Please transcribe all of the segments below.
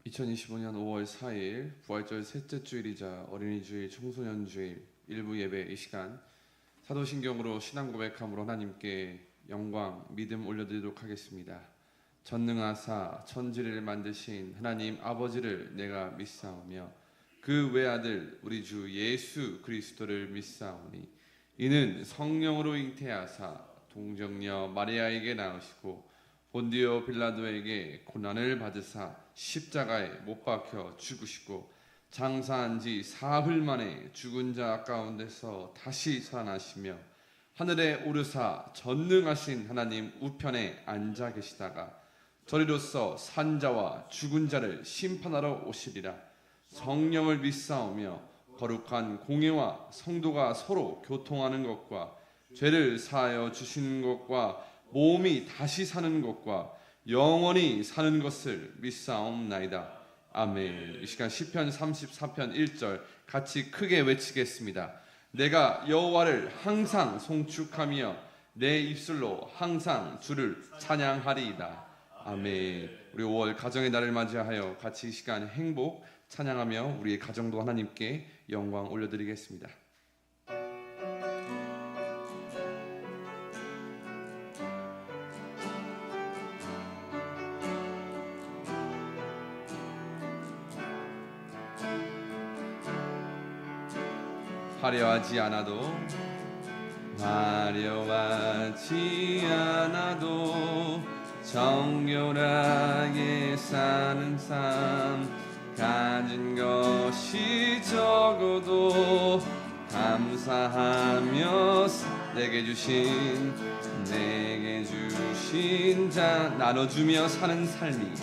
2025년 5월 4일 부활절 셋째 주일이자 어린이 주일, 청소년 주일 일부 예배 이 시간 사도신경으로 신앙 고백함으로 하나님께 영광, 믿음 올려드리도록 하겠습니다. 전능하사 천지를 만드신 하나님 아버지를 내가 믿사오며 그 외아들 우리 주 예수 그리스도를 믿사오니 이는 성령으로 잉태하사 동정녀 마리아에게 낳으시고 본디오 빌라도에게 고난을 받으사 십자가에 못 박혀 죽으시고 장사한 지 사흘 만에 죽은 자 가운데서 다시 살아나시며 하늘에 오르사 전능하신 하나님 우편에 앉아 계시다가 저리로서 산자와 죽은 자를 심판하러 오시리라. 성령을 믿사오며 거룩한 공회와 성도가 서로 교통하는 것과 죄를 사하여 주시는 것과 몸이 다시 사는 것과 영원히 사는 것을 믿사옵나이다. 아멘. 이 시간 시편 34편 1절 같이 크게 외치겠습니다. 내가 여호와를 항상 송축하며 내 입술로 항상 주를 찬양하리이다. 아멘. 우리 5월 가정의 날을 맞이하여 같이 이 시간 행복 찬양하며 우리의 가정도 하나님께 영광 올려드리겠습니다. 화려하지 않아도 정결하게 사는 삶 가진 것이 적어도 감사하며 내게 주신 자 나눠주며 사는 삶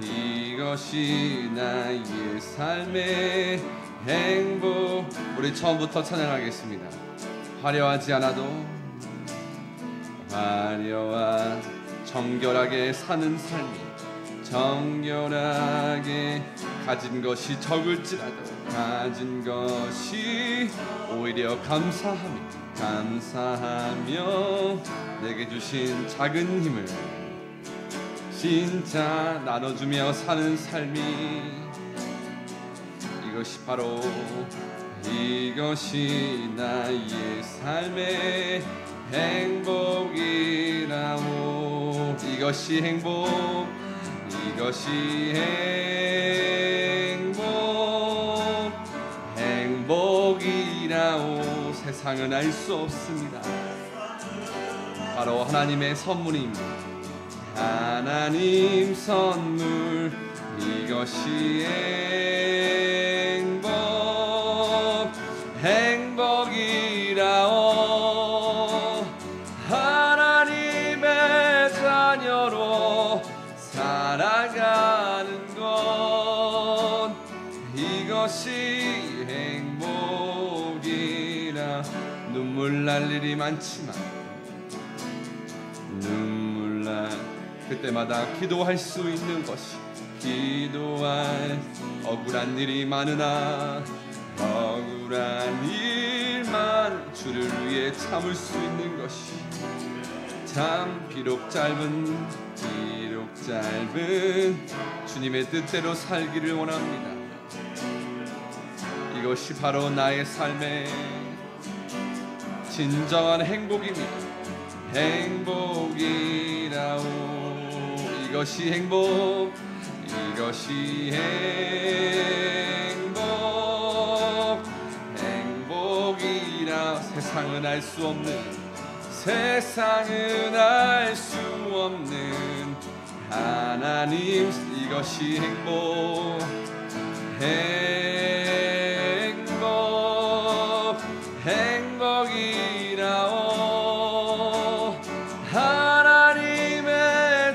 이것이 나의 삶의 행복. 우리 처음부터 찬양하겠습니다. 화려하지 않아도 정결하게 사는 삶이 정결하게 가진 것이 적을지라도 가진 것이 오히려 감사하며 내게 주신 작은 힘을 진짜 나눠주며 사는 삶이 이것이 나의 삶의 행복이라오. 이것이 행복이라오. 세상은 알 수 없습니다. 바로 하나님의 선물입니다. 하나님 선물 이것이 행복이라오. 하나님의 자녀로 살아가는 것 이것이 행복이라. 눈물 날 일이 많지만 그때마다 기도할 수 있는 것이 억울한 일이 많으나 억울한 일만 주를 위해 참을 수 있는 것이 비록 짧은 주님의 뜻대로 살기를 원합니다. 이것이 바로 나의 삶의 진정한 행복입니다. 행복이라오. 이것이 행복이라. 세상은 알 수 없는 하나님 이것이 행복이라오. 하나님의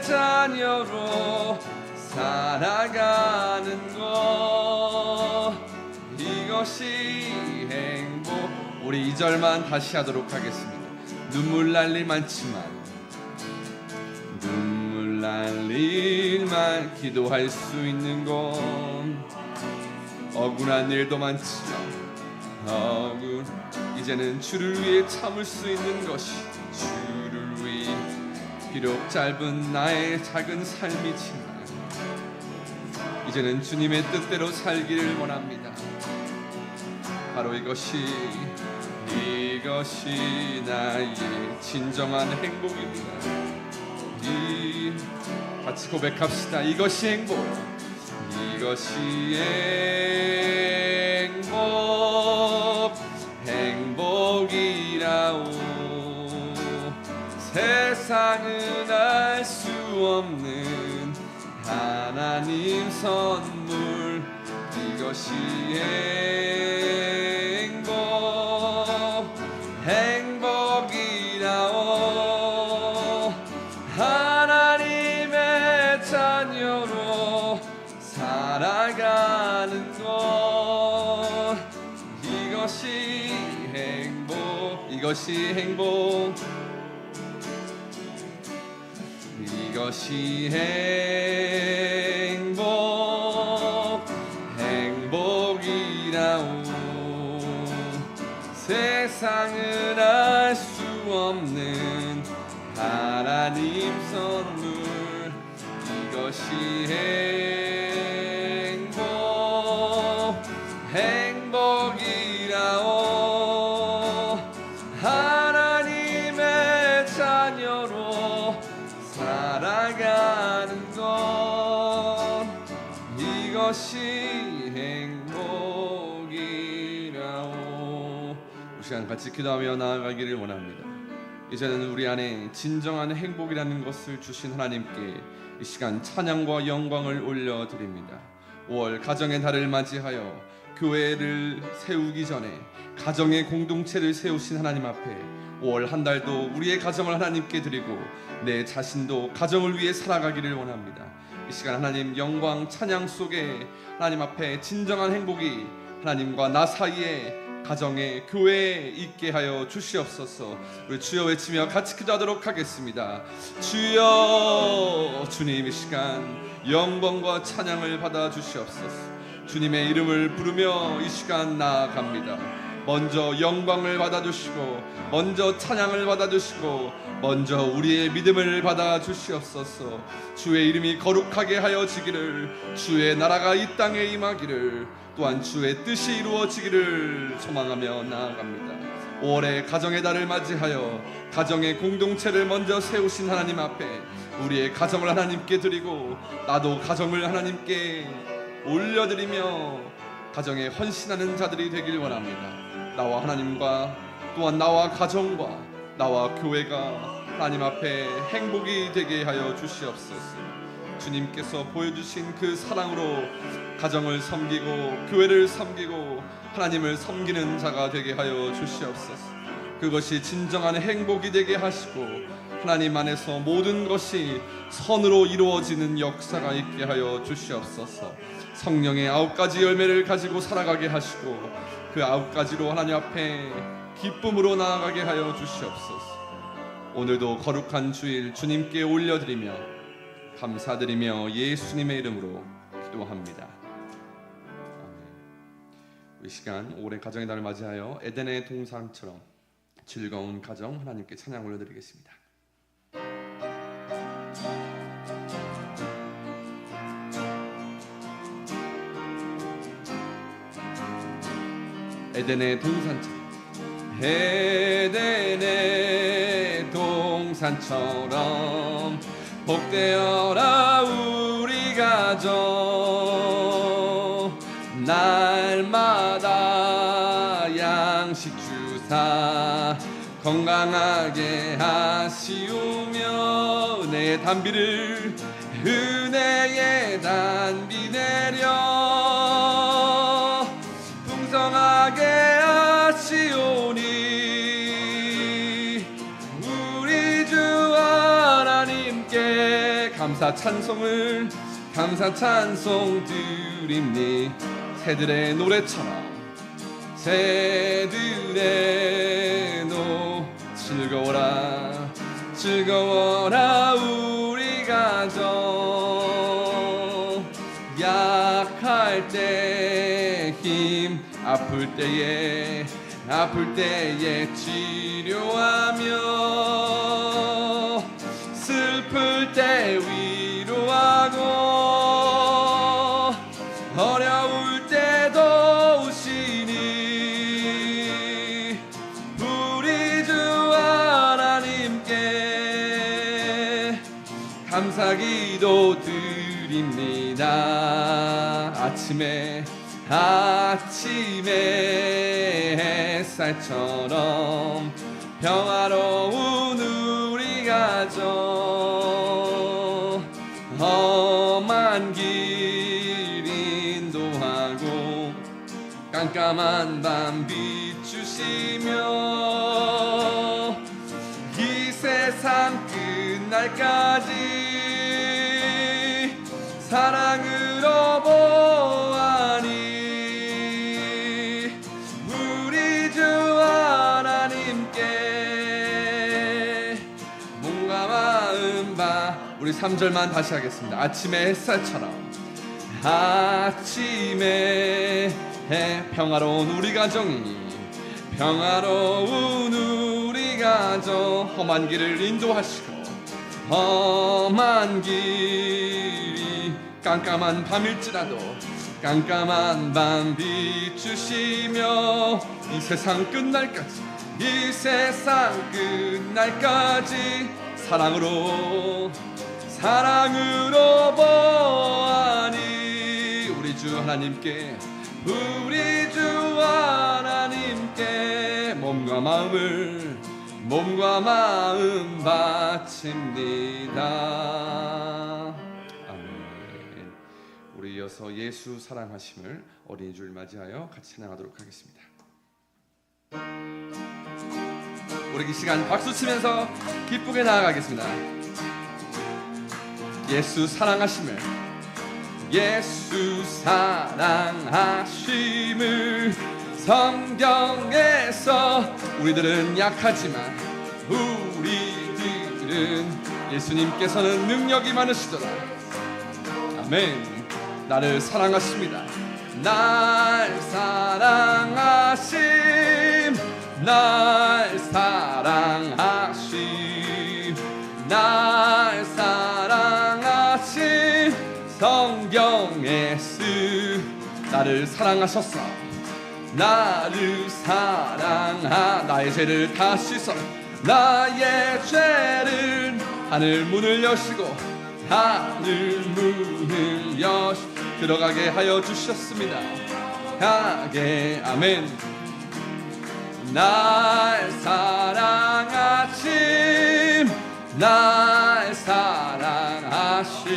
자녀로 살아가는 것 이것이 행복. 우리 2절만 다시 하도록 하겠습니다. 눈물 날 일 많지만 기도할 수 있는 건 억울한 일도 많지만 이제는 주를 위해 참을 수 있는 것이 주를 위해 비록 짧은 나의 작은 삶이지만 이제는 주님의 뜻대로 살기를 원합니다. 바로 이것이 나의 진정한 행복입니다. 같이 고백합시다. 이것이 행복이라오. 세상은 알 수 없는 하나님 선물. 이것이 행복이라오. 하나님의 자녀로 살아가는 것. 이것이 행복. 이것이 행복이라오. 세상은 알 수 없는 하나님 선물. 이것이 행복이라오. 하나님의 자녀로 살아가는 것. 이것이 행복이라오. 이 시간 같이 기도하며 나아가기를 원합니다. 이제는 우리 안에 진정한 행복이라는 것을 주신 하나님께 이 시간 찬양과 영광을 올려드립니다. 5월 가정의 달을 맞이하여 교회를 세우기 전에 가정의 공동체를 세우신 하나님 앞에 5월 한 달도 우리의 가정을 하나님께 드리고 내 자신도 가정을 위해 살아가기를 원합니다. 이 시간 하나님 영광 찬양 속에 하나님 앞에 진정한 행복이 하나님과 나 사이에 가정에 교회에 있게 하여 주시옵소서. 우리 주여 외치며 같이 기도하도록 하겠습니다. 주여. 주님 이 시간 영광과 찬양을 받아 주시옵소서. 주님의 이름을 부르며 이 시간 나아갑니다. 먼저 영광을 받아주시고 먼저 찬양을 받아주시고 먼저 우리의 믿음을 받아 주시옵소서. 주의 이름이 거룩하게 하여지기를, 주의 나라가 이 땅에 임하기를, 또한 주의 뜻이 이루어지기를 소망하며 나아갑니다. 5월의 가정의 달을 맞이하여 가정의 공동체를 먼저 세우신 하나님 앞에 우리의 가정을 하나님께 드리고 나도 가정을 하나님께 올려드리며 가정에 헌신하는 자들이 되길 원합니다. 나와 하나님과 또한 나와 가정과 나와 교회가 하나님 앞에 행복이 되게 하여 주시옵소서. 주님께서 보여주신 그 사랑으로 가정을 섬기고 교회를 섬기고 하나님을 섬기는 자가 되게 하여 주시옵소서. 그것이 진정한 행복이 되게 하시고 하나님 안에서 모든 것이 선으로 이루어지는 역사가 있게 하여 주시옵소서. 성령의 9가지 열매를 가지고 살아가게 하시고 그 9가지로 하나님 앞에 기쁨으로 나아가게 하여 주시옵소서. 오늘도 거룩한 주일 주님께 올려드리며 감사드리며 예수님의 이름으로 기도합니다. 아멘. 이 시간 올해 가정의 달을 맞이하여 에덴의 동산처럼 즐거운 가정 하나님께 찬양 올려드리겠습니다. 에덴의 동산처럼, 에덴의 동산처럼 복되어라 우리 가정. 날마다 양식 주사 건강하게 하시오며 내 단비를 은혜의 단비 내려 풍성하게 하시오니 우리 주 하나님께 감사 찬송 드립니. 새들의 노래처럼 새들의 즐거워라 우리 가정. 약할 때 힘, 아플 때에 치료하며 슬플 때 위로하고 어려울 때 도우시니 우리 주 하나님께 감사기도 드립니다. 아침에 햇살처럼 평화로운 우리 가정 험한 길 인도하고 깜깜한 밤 비추시며 이 세상 끝날까지 사랑으로 보아니 우리 주 하나님께 몸과 마음 우리 3절만 다시 하겠습니다. 아침의 햇살처럼 아침에 평화로운 우리 가정이 평화로운 우리 가정 험한 길을 인도하시고 험한 길이 깜깜한 밤일지라도 깜깜한 밤 비추시며 이 세상 끝날까지 이 세상 끝날까지 사랑으로 보아니 우리 주 하나님께 우리 주 하나님께 몸과 마음 바칩니다. 아멘. 우리 이어서 예수 사랑하심을 어린이 주일 맞이하여 같이 찬양하도록 하겠습니다. 우리 이 시간 박수 치면서 기쁘게 나아가겠습니다. 예수 사랑하심을 예수 사랑하심을 성경에서 우리들은 약하지만 우리들은 예수님께서는 능력이 많으시더라. 아멘. 나를 사랑하십니다. 날 사랑하심 날 사랑하심 날 사랑하심 성경에 쓰 나를 사랑하셨어. 나를 사랑하 나의 죄를 다 씻어 나의 죄를 하늘 문을 여시고 하늘 문을 들어가게 하여 주셨습니다. 가게 아멘. 날 사랑하심 날 사랑하심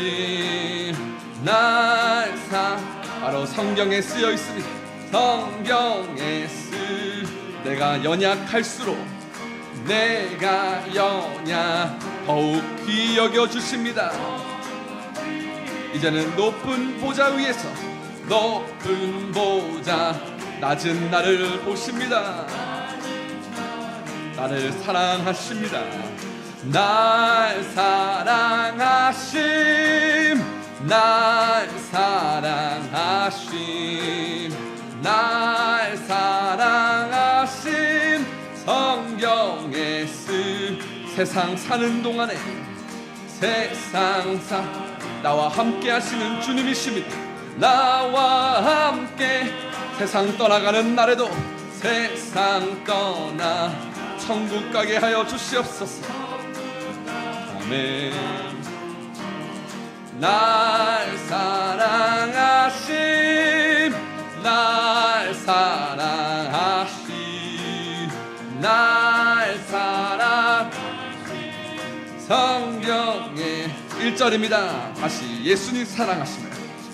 날 바로 성경에 쓰여 있습니다. 성경에 내가 연약할수록 내가 더욱 귀히 여겨주십니다. 이제는 높은 보좌 위에서 높은 보좌 낮은 나를 보십니다. 나를 사랑하십니다. 날 사랑하심 날 사랑하심 날 사랑하심 성경에 세상 사는 동안에 나와 함께 하시는 주님이십니다. 나와 함께 세상 떠나가는 날에도 세상 떠나 천국 가게 하여 주시옵소서. 아멘. 날 사랑하심 날 사랑하심 날 사랑하심 성경의 1절입니다. 다시 예수님 사랑하심을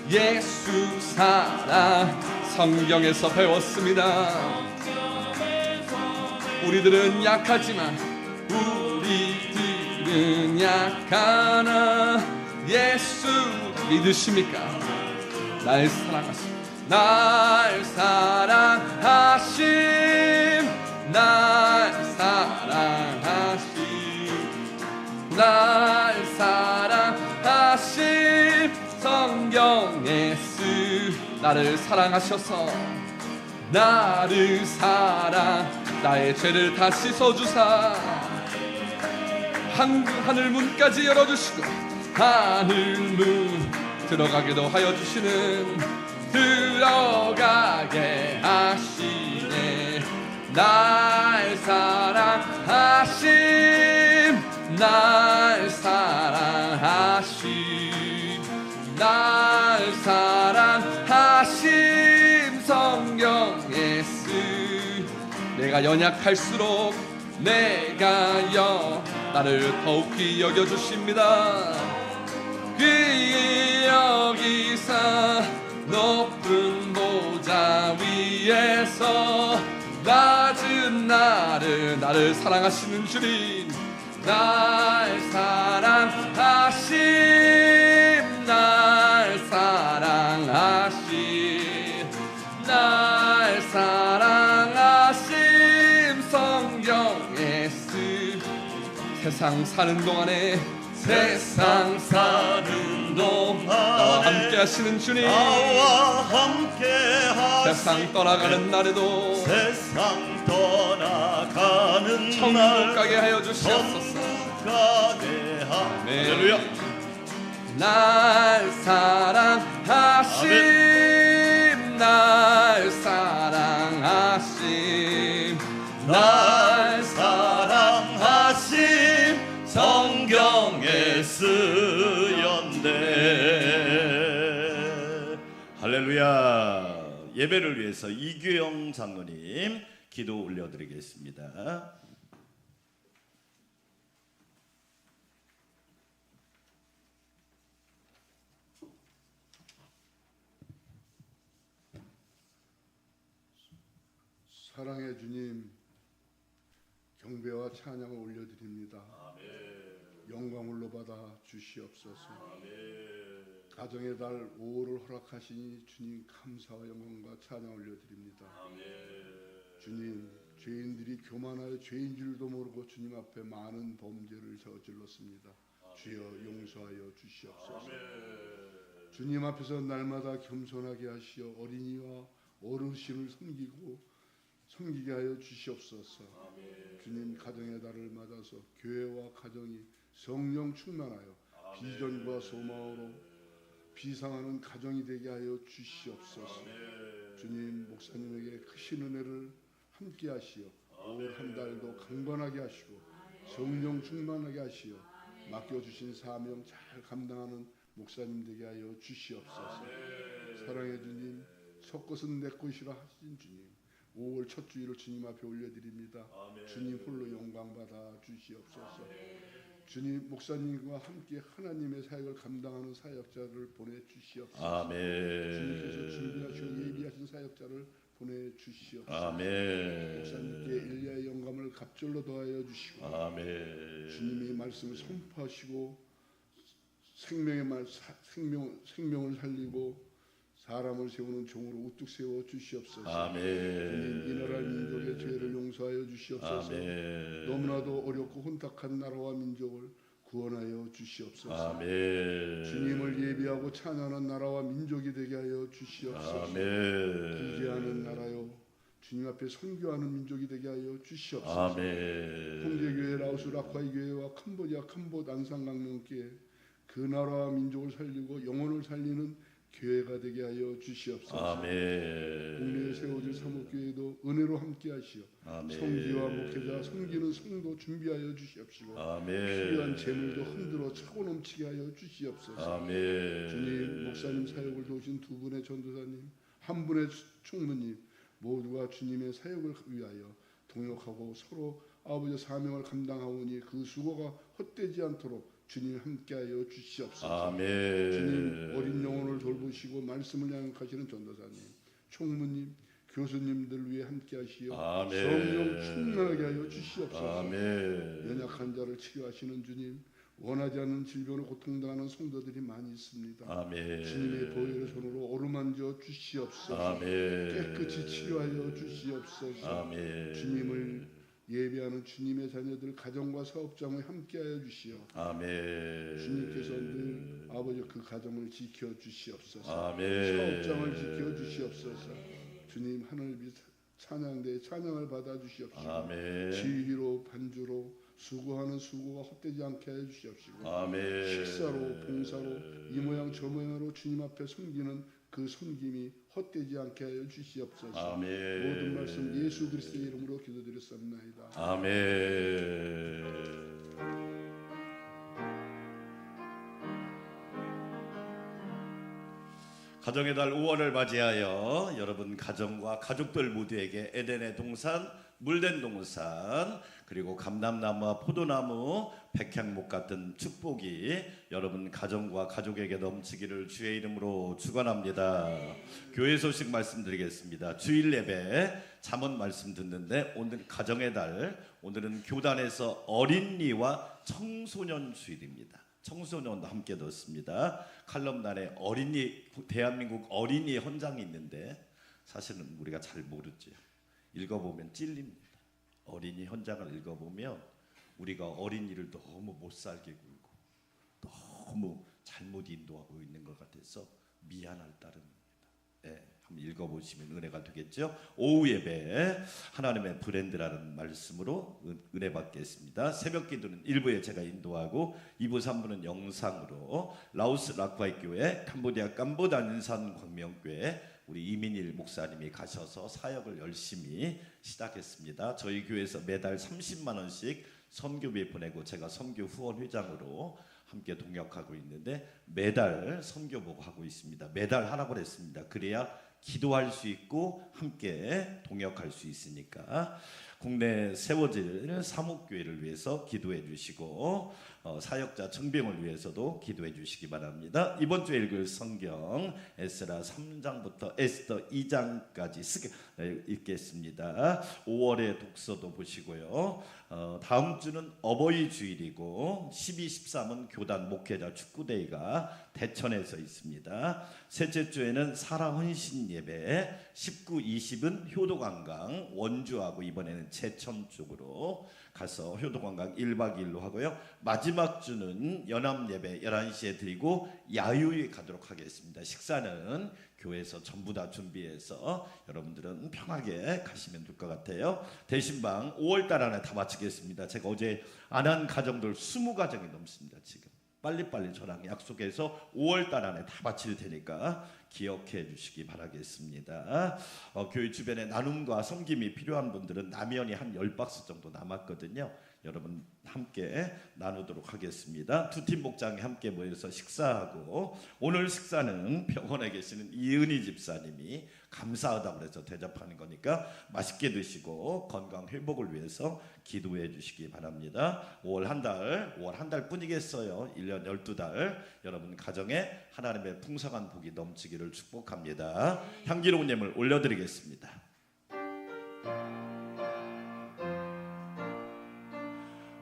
예수 사랑 성경에서 배웠습니다. 우리들은 약하지만 우리들은 약하나 예수 믿으십니까? 날 사랑하심 날 사랑하심 날 사랑하심 날 사랑하심 성경에 나를 사랑하셔서 나의 죄를 다 씻어주사 하늘 문까지 열어주시고 하늘 문 들어가게도 하여 주시는 들어가게 하시네. 날 사랑하심 날 사랑하심 날 사랑하심 성경에 쓰 내가 연약할수록 나를 더욱히 여겨주십니다. 귀히 여기사 높은 보좌 위에서 낮은 나를 사랑하시는 주님 날 사랑하심 날 사랑하심 날 사랑하심 성경에 쓰 세상 사는 동안에 나와 함께 하시는 주님 나와 함께 하시네. 세상 떠나가는 날에도 세상 떠나가는 천국 날 가게 하여 주시옵소서. 천국 가게 할렐루야. 날 사랑하심 날 사랑하심 날 사랑하심 성경에 쓰였네. 할렐루야. 예배를 위해서 이규영 장로님 기도 올려드리겠습니다. 사랑의 주님, 경배와 찬양을 올려드립니다. 영광을로 받아 주시옵소서. 가정의 달 5월을 허락하시니 주님 감사와 영광과 찬양 올려드립니다. 주님, 죄인들이 교만하여 죄인 줄도 모르고 주님 앞에 많은 범죄를 저질렀습니다. 주여 용서하여 주시옵소서. 주님 앞에서 날마다 겸손하게 하시어 어린이와 어르신을 섬기게 하여 주시옵소서. 주님, 가정의 달을 맞아서 교회와 가정이 성령 충만하여 비전과 소망으로 비상하는 가정이 되게 하여 주시옵소서. 주님, 목사님에게 크신 은혜를 함께 하시어 올 한 달도 강건하게 하시고 성령 충만하게 하시어 맡겨주신 사명 잘 감당하는 목사님 되게 하여 주시옵소서. 사랑의 주님, 솟것은 내 것이라 하신 주님, 5월 첫 주일을 주님 앞에 올려드립니다. 주님 홀로 영광 받아 주시옵소서. 주님, 목사님과 함께 하나님의 사역을 감당하는 사역자를 보내주시옵소서. 주님께서 준비하시고 예비하신 사역자를 보내주시옵소서. 목사님께 엘리야의 영감을 갑절로 더하여 주시고 주님의 말씀을 선포하시고 생명을 살리고 사람을 세우는 종으로 우뚝 세워 주시옵소서. 주님, 이 나라 민족의 죄를 용서하여 주시옵소서. 너무나도 어렵고 혼탁한 나라와 민족을 구원하여 주시옵소서. 주님을 예비하고 찬양하는 나라와 민족이 되게 하여 주시옵소서. 기대하는 나라요, 주님 앞에 선교하는 민족이 되게 하여 주시옵소서. 홍제교회, 라오스 라콰이 교회와 캄보디아 캄보드 안산강명교회, 그 나라와 민족을 살리고 영혼을 살리는 교회가 되게 하여 주시옵소서. 국내에 세워질 사목교회도 은혜로 함께 하시어 성기와 목회자, 섬기는 성도 준비하여 주시옵시고 필요한 재물도 흔들어 차고 넘치게 하여 주시옵소서. 주님, 목사님 사역을 도우신 두 분의 전도사님, 한 분의 총무님 모두가 주님의 사역을 위하여 동역하고 서로 아버지 사명을 감당하오니 그 수고가 헛되지 않도록 주님 함께하여 주시옵소서. 주님, 어린 영혼을 돌보시고 말씀을 양육하시는 전도사님, 총무님, 교수님들 위해 함께하시어 성령 충만하게 하여 주시옵소서. 연약한 자를 치료하시는 주님, 원하지 않는 질병으로 고통당하는 성도들이 많이 있습니다. 주님의 보혈의 손으로 어루만져 주시옵소서. 깨끗이 치료하여 주시옵소서. 주님을 예배하는 주님의 자녀들 가정과 사업장을 함께하여 주시어 주님께서 늘 아버지 그 가정을 지켜 주시옵소서. 사업장을 지켜 주시옵소서. 주님, 하늘 빛 찬양대 찬양을 받아 주시옵소서. 지휘로 반주로 수고하는 수고가 헛되지 않게 하여 주시옵시고 아멘. 식사로 봉사로 이 모양 저 모양으로 주님 앞에 섬기는 그 섬김이 헛되지 않게 하여 주시옵소서. 아멘. 모든 말씀 예수 그리스도의 이름으로 기도드렸습니다. 아멘. 가정의 달 5월을 맞이하여 여러분 가정과 가족들 모두에게 에덴의 동산, 물된 동산, 그리고 감람나무와 포도나무, 백향목 같은 축복이 여러분 가정과 가족에게 넘치기를 주의 이름으로 축원합니다. 교회 소식 말씀드리겠습니다. 주일 예배 잠언 말씀 듣는데 오늘 가정의 달, 오늘은 교단에서 어린이와 청소년 주일입니다. 청소년도 함께 넣었습니다. 칼럼란에 어린이, 대한민국 어린이 헌장이 있는데 사실은 우리가 잘 모르죠. 읽어보면 찔립니다. 어린이 헌장을 읽어보면 우리가 어린이를 너무 못살게 굴고 너무 잘못 인도하고 있는 것 같아서 미안할 따름입니다. 네, 한번 읽어보시면 은혜가 되겠죠. 오후 예배 하나님의 브랜드라는 말씀으로 은혜 받겠습니다. 새벽 기도는 1부에 제가 인도하고 2부 3부는 영상으로 라오스 라크와이 교회, 캄보디아 깜보단산 광명교회 우리 이민일 목사님이 가셔서 사역을 열심히 시작했습니다. 저희 교회에서 매달 30만 원씩 선교비 보내고 제가 선교 후원 회장으로 함께 동역하고 있는데 매달 선교복 하고 있습니다. 매달 하라고 그랬습니다. 그래야 기도할 수 있고 함께 동역할 수 있으니까 국내 세워질 사목교회를 위해서 기도해 주시고 사역자 청빙을 위해서도 기도해 주시기 바랍니다. 이번 주에 읽을 성경 에스라 3장부터 에스더 2장까지 읽겠습니다. 5월의 독서도 보시고요. 다음 주는 어버이 주일이고 12, 13은 교단 목회자 축구데이가 대천에서 있습니다. 셋째 주에는 사라 헌신 예배, 19, 20은 효도관광 원주하고 이번에는 제천 쪽으로 가서 효도관광 1박 2일로 하고요. 마지막 주는 연합 예배 11시에 드리고 야유회 가도록 하겠습니다. 식사는 교회에서 전부 다 준비해서 여러분들은 편하게 가시면 될 것 같아요. 대신방 5월달 안에 다 마치겠습니다. 제가 어제 안 한 가정들 20가정이 넘습니다. 지금 빨리빨리 저랑 약속해서 5월달 안에 다 마칠 테니까 기억해 주시기 바라겠습니다. 교회 주변에 나눔과 섬김이 필요한 분들은 라면이 한 10박스 정도 남았거든요. 여러분 함께 나누도록 하겠습니다. 두 팀 목장이 함께 모여서 식사하고 오늘 식사는 병원에 계시는 이은희 집사님이 감사하다고 해서 대접하는 거니까 맛있게 드시고 건강 회복을 위해서 기도해 주시기 바랍니다. 5월 한 달 뿐이겠어요. 1년 12달 여러분 가정에 하나님의 풍성한 복이 넘치기를 축복합니다. 향기로운 예물 올려드리겠습니다.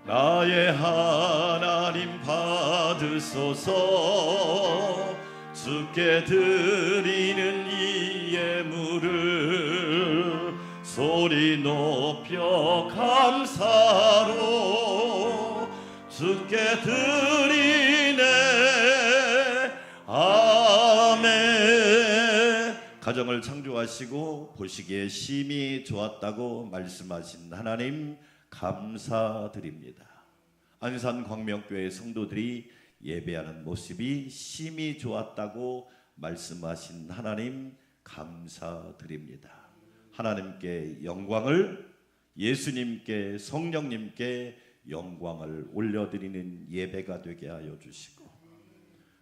나의 하나님 받으소서 주께 드리는 이 예물을 소리 높여 감사로 주께 드리네 아멘. 가정을 창조하시고 보시기에 심히 좋았다고 말씀하신 하나님 감사드립니다. 안산 광명교회 성도들이 예배하는 모습이 심히 좋았다고 말씀하신 하나님 감사드립니다. 하나님께 영광을, 예수님께 성령님께 영광을 올려드리는 예배가 되게 하여 주시고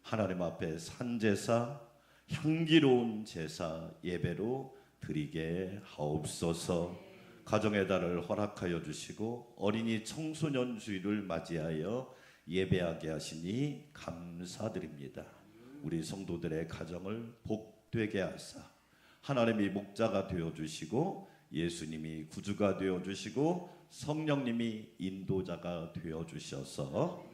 하나님 앞에 산제사, 향기로운 제사 예배로 드리게 하옵소서. 가정의 달을 허락하여 주시고 어린이 청소년 주일을 맞이하여 예배하게 하시니 감사드립니다. 우리 성도들의 가정을 복되게 하사 하나님이 목자가 되어주시고 예수님이 구주가 되어주시고 성령님이 인도자가 되어주셔서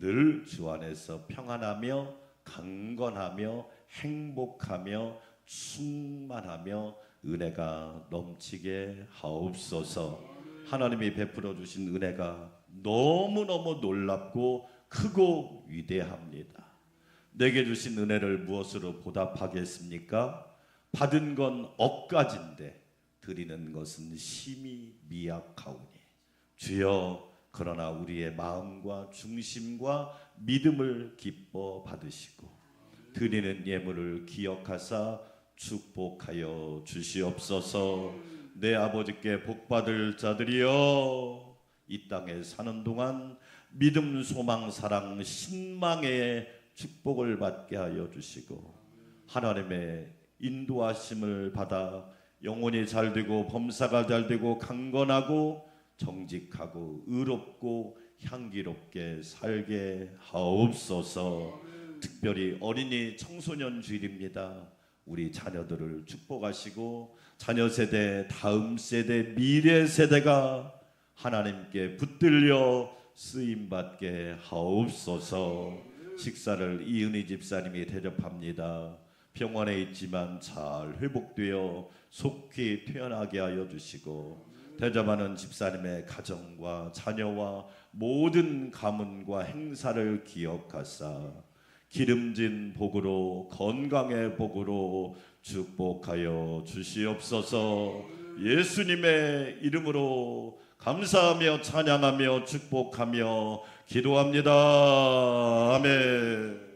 늘 주 안에서 평안하며 강건하며 행복하며 충만하며 은혜가 넘치게 하옵소서. 하나님이 베풀어 주신 은혜가 너무너무 놀랍고 크고 위대합니다. 내게 주신 은혜를 무엇으로 보답하겠습니까? 받은 건 억가진데 드리는 것은 심히 미약하오니 주여 그러나 우리의 마음과 중심과 믿음을 기뻐 받으시고 드리는 예물을 기억하사 축복하여 주시옵소서. 내 아버지께 복받을 자들이여 이 땅에 사는 동안 믿음, 소망, 사랑, 신망의 축복을 받게 하여 주시고 하나님의 인도하심을 받아 영혼이 잘되고 범사가 잘되고 강건하고 정직하고 의롭고 향기롭게 살게 하옵소서. 특별히 어린이 청소년 주일입니다. 우리 자녀들을 축복하시고 자녀 세대, 다음 세대, 미래 세대가 하나님께 붙들려 쓰임받게 하옵소서. 식사를 이은희 집사님이 대접합니다. 병원에 있지만 잘 회복되어 속히 퇴원하게 하여 주시고 대접하는 집사님의 가정과 자녀와 모든 가문과 행사를 기억하사 기름진 복으로 건강의 복으로 축복하여 주시옵소서. 예수님의 이름으로 감사하며 찬양하며 축복하며 기도합니다. 아멘.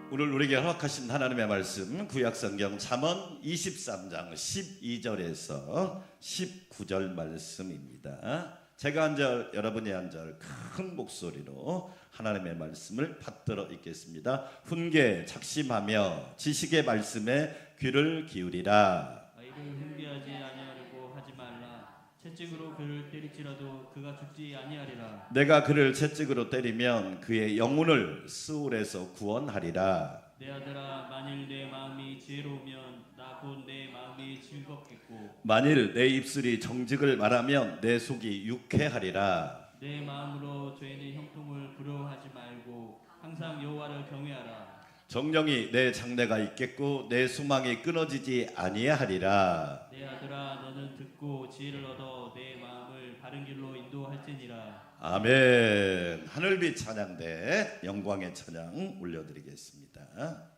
오늘 우리에게 허락하신 하나님의 말씀 구약성경 잠언 23장 12절에서 19절 말씀입니다. 제가 한 절 여러분이 한 절 큰 목소리로 하나님의 말씀을 받들어 읽겠습니다. 훈계 작심하며 지식의 말씀에 귀를 기울이라. 아이를 훈계하지 아니하려고 하지 말라. 채찍으로 그를 때릴지라도 그가 죽지 아니하리라. 내가 그를 채찍으로 때리면 그의 영혼을 스올에서 구원하리라. 내 아들아, 만일 내 마음이 지혜로우면 나 곧 내 마음이 즐겁겠고 만일 내 입술이 정직을 말하면 내 속이 유쾌하리라. 내 마음으로 죄인의 형통을 부러워하지 말고 항상 여호와를 경외하라. 정령이 내 장래가 있겠고 내 소망이 끊어지지 아니하리라. 내 아들아, 너는 듣고 지혜를 얻어 내 마음을 바른 길로 인도할지니라. 아멘. 하늘빛 찬양대 영광의 찬양 올려드리겠습니다.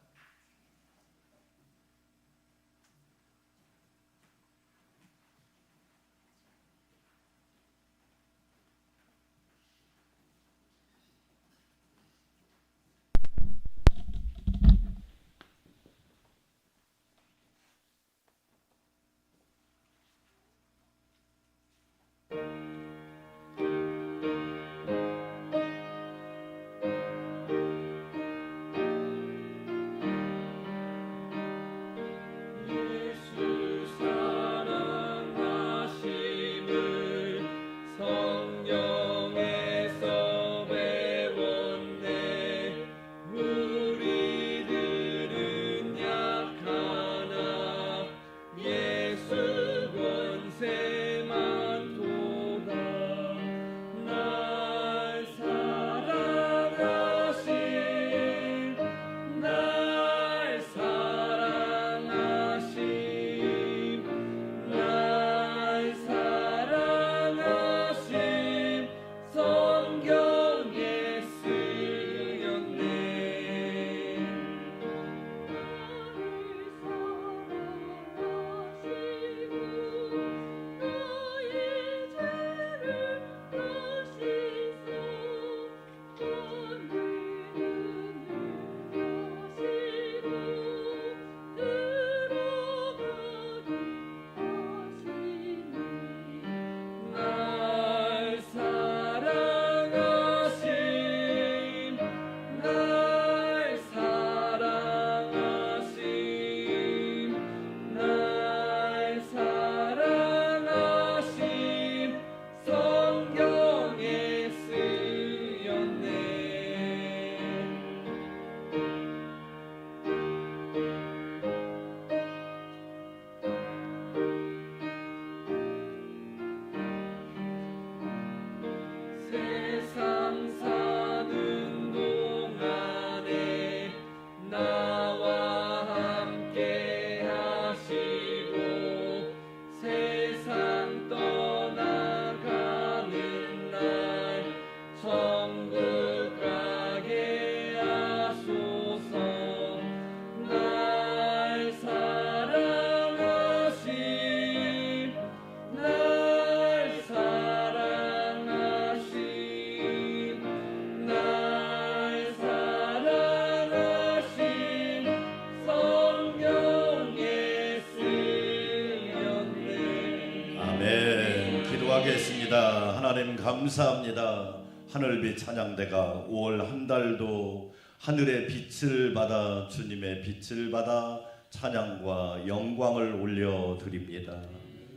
아멘. 기도하겠습니다. 하나님 감사합니다. 하늘빛 찬양대가 5월 한 달도 하늘의 빛을 받아 주님의 빛을 받아 찬양과 영광을 올려드립니다.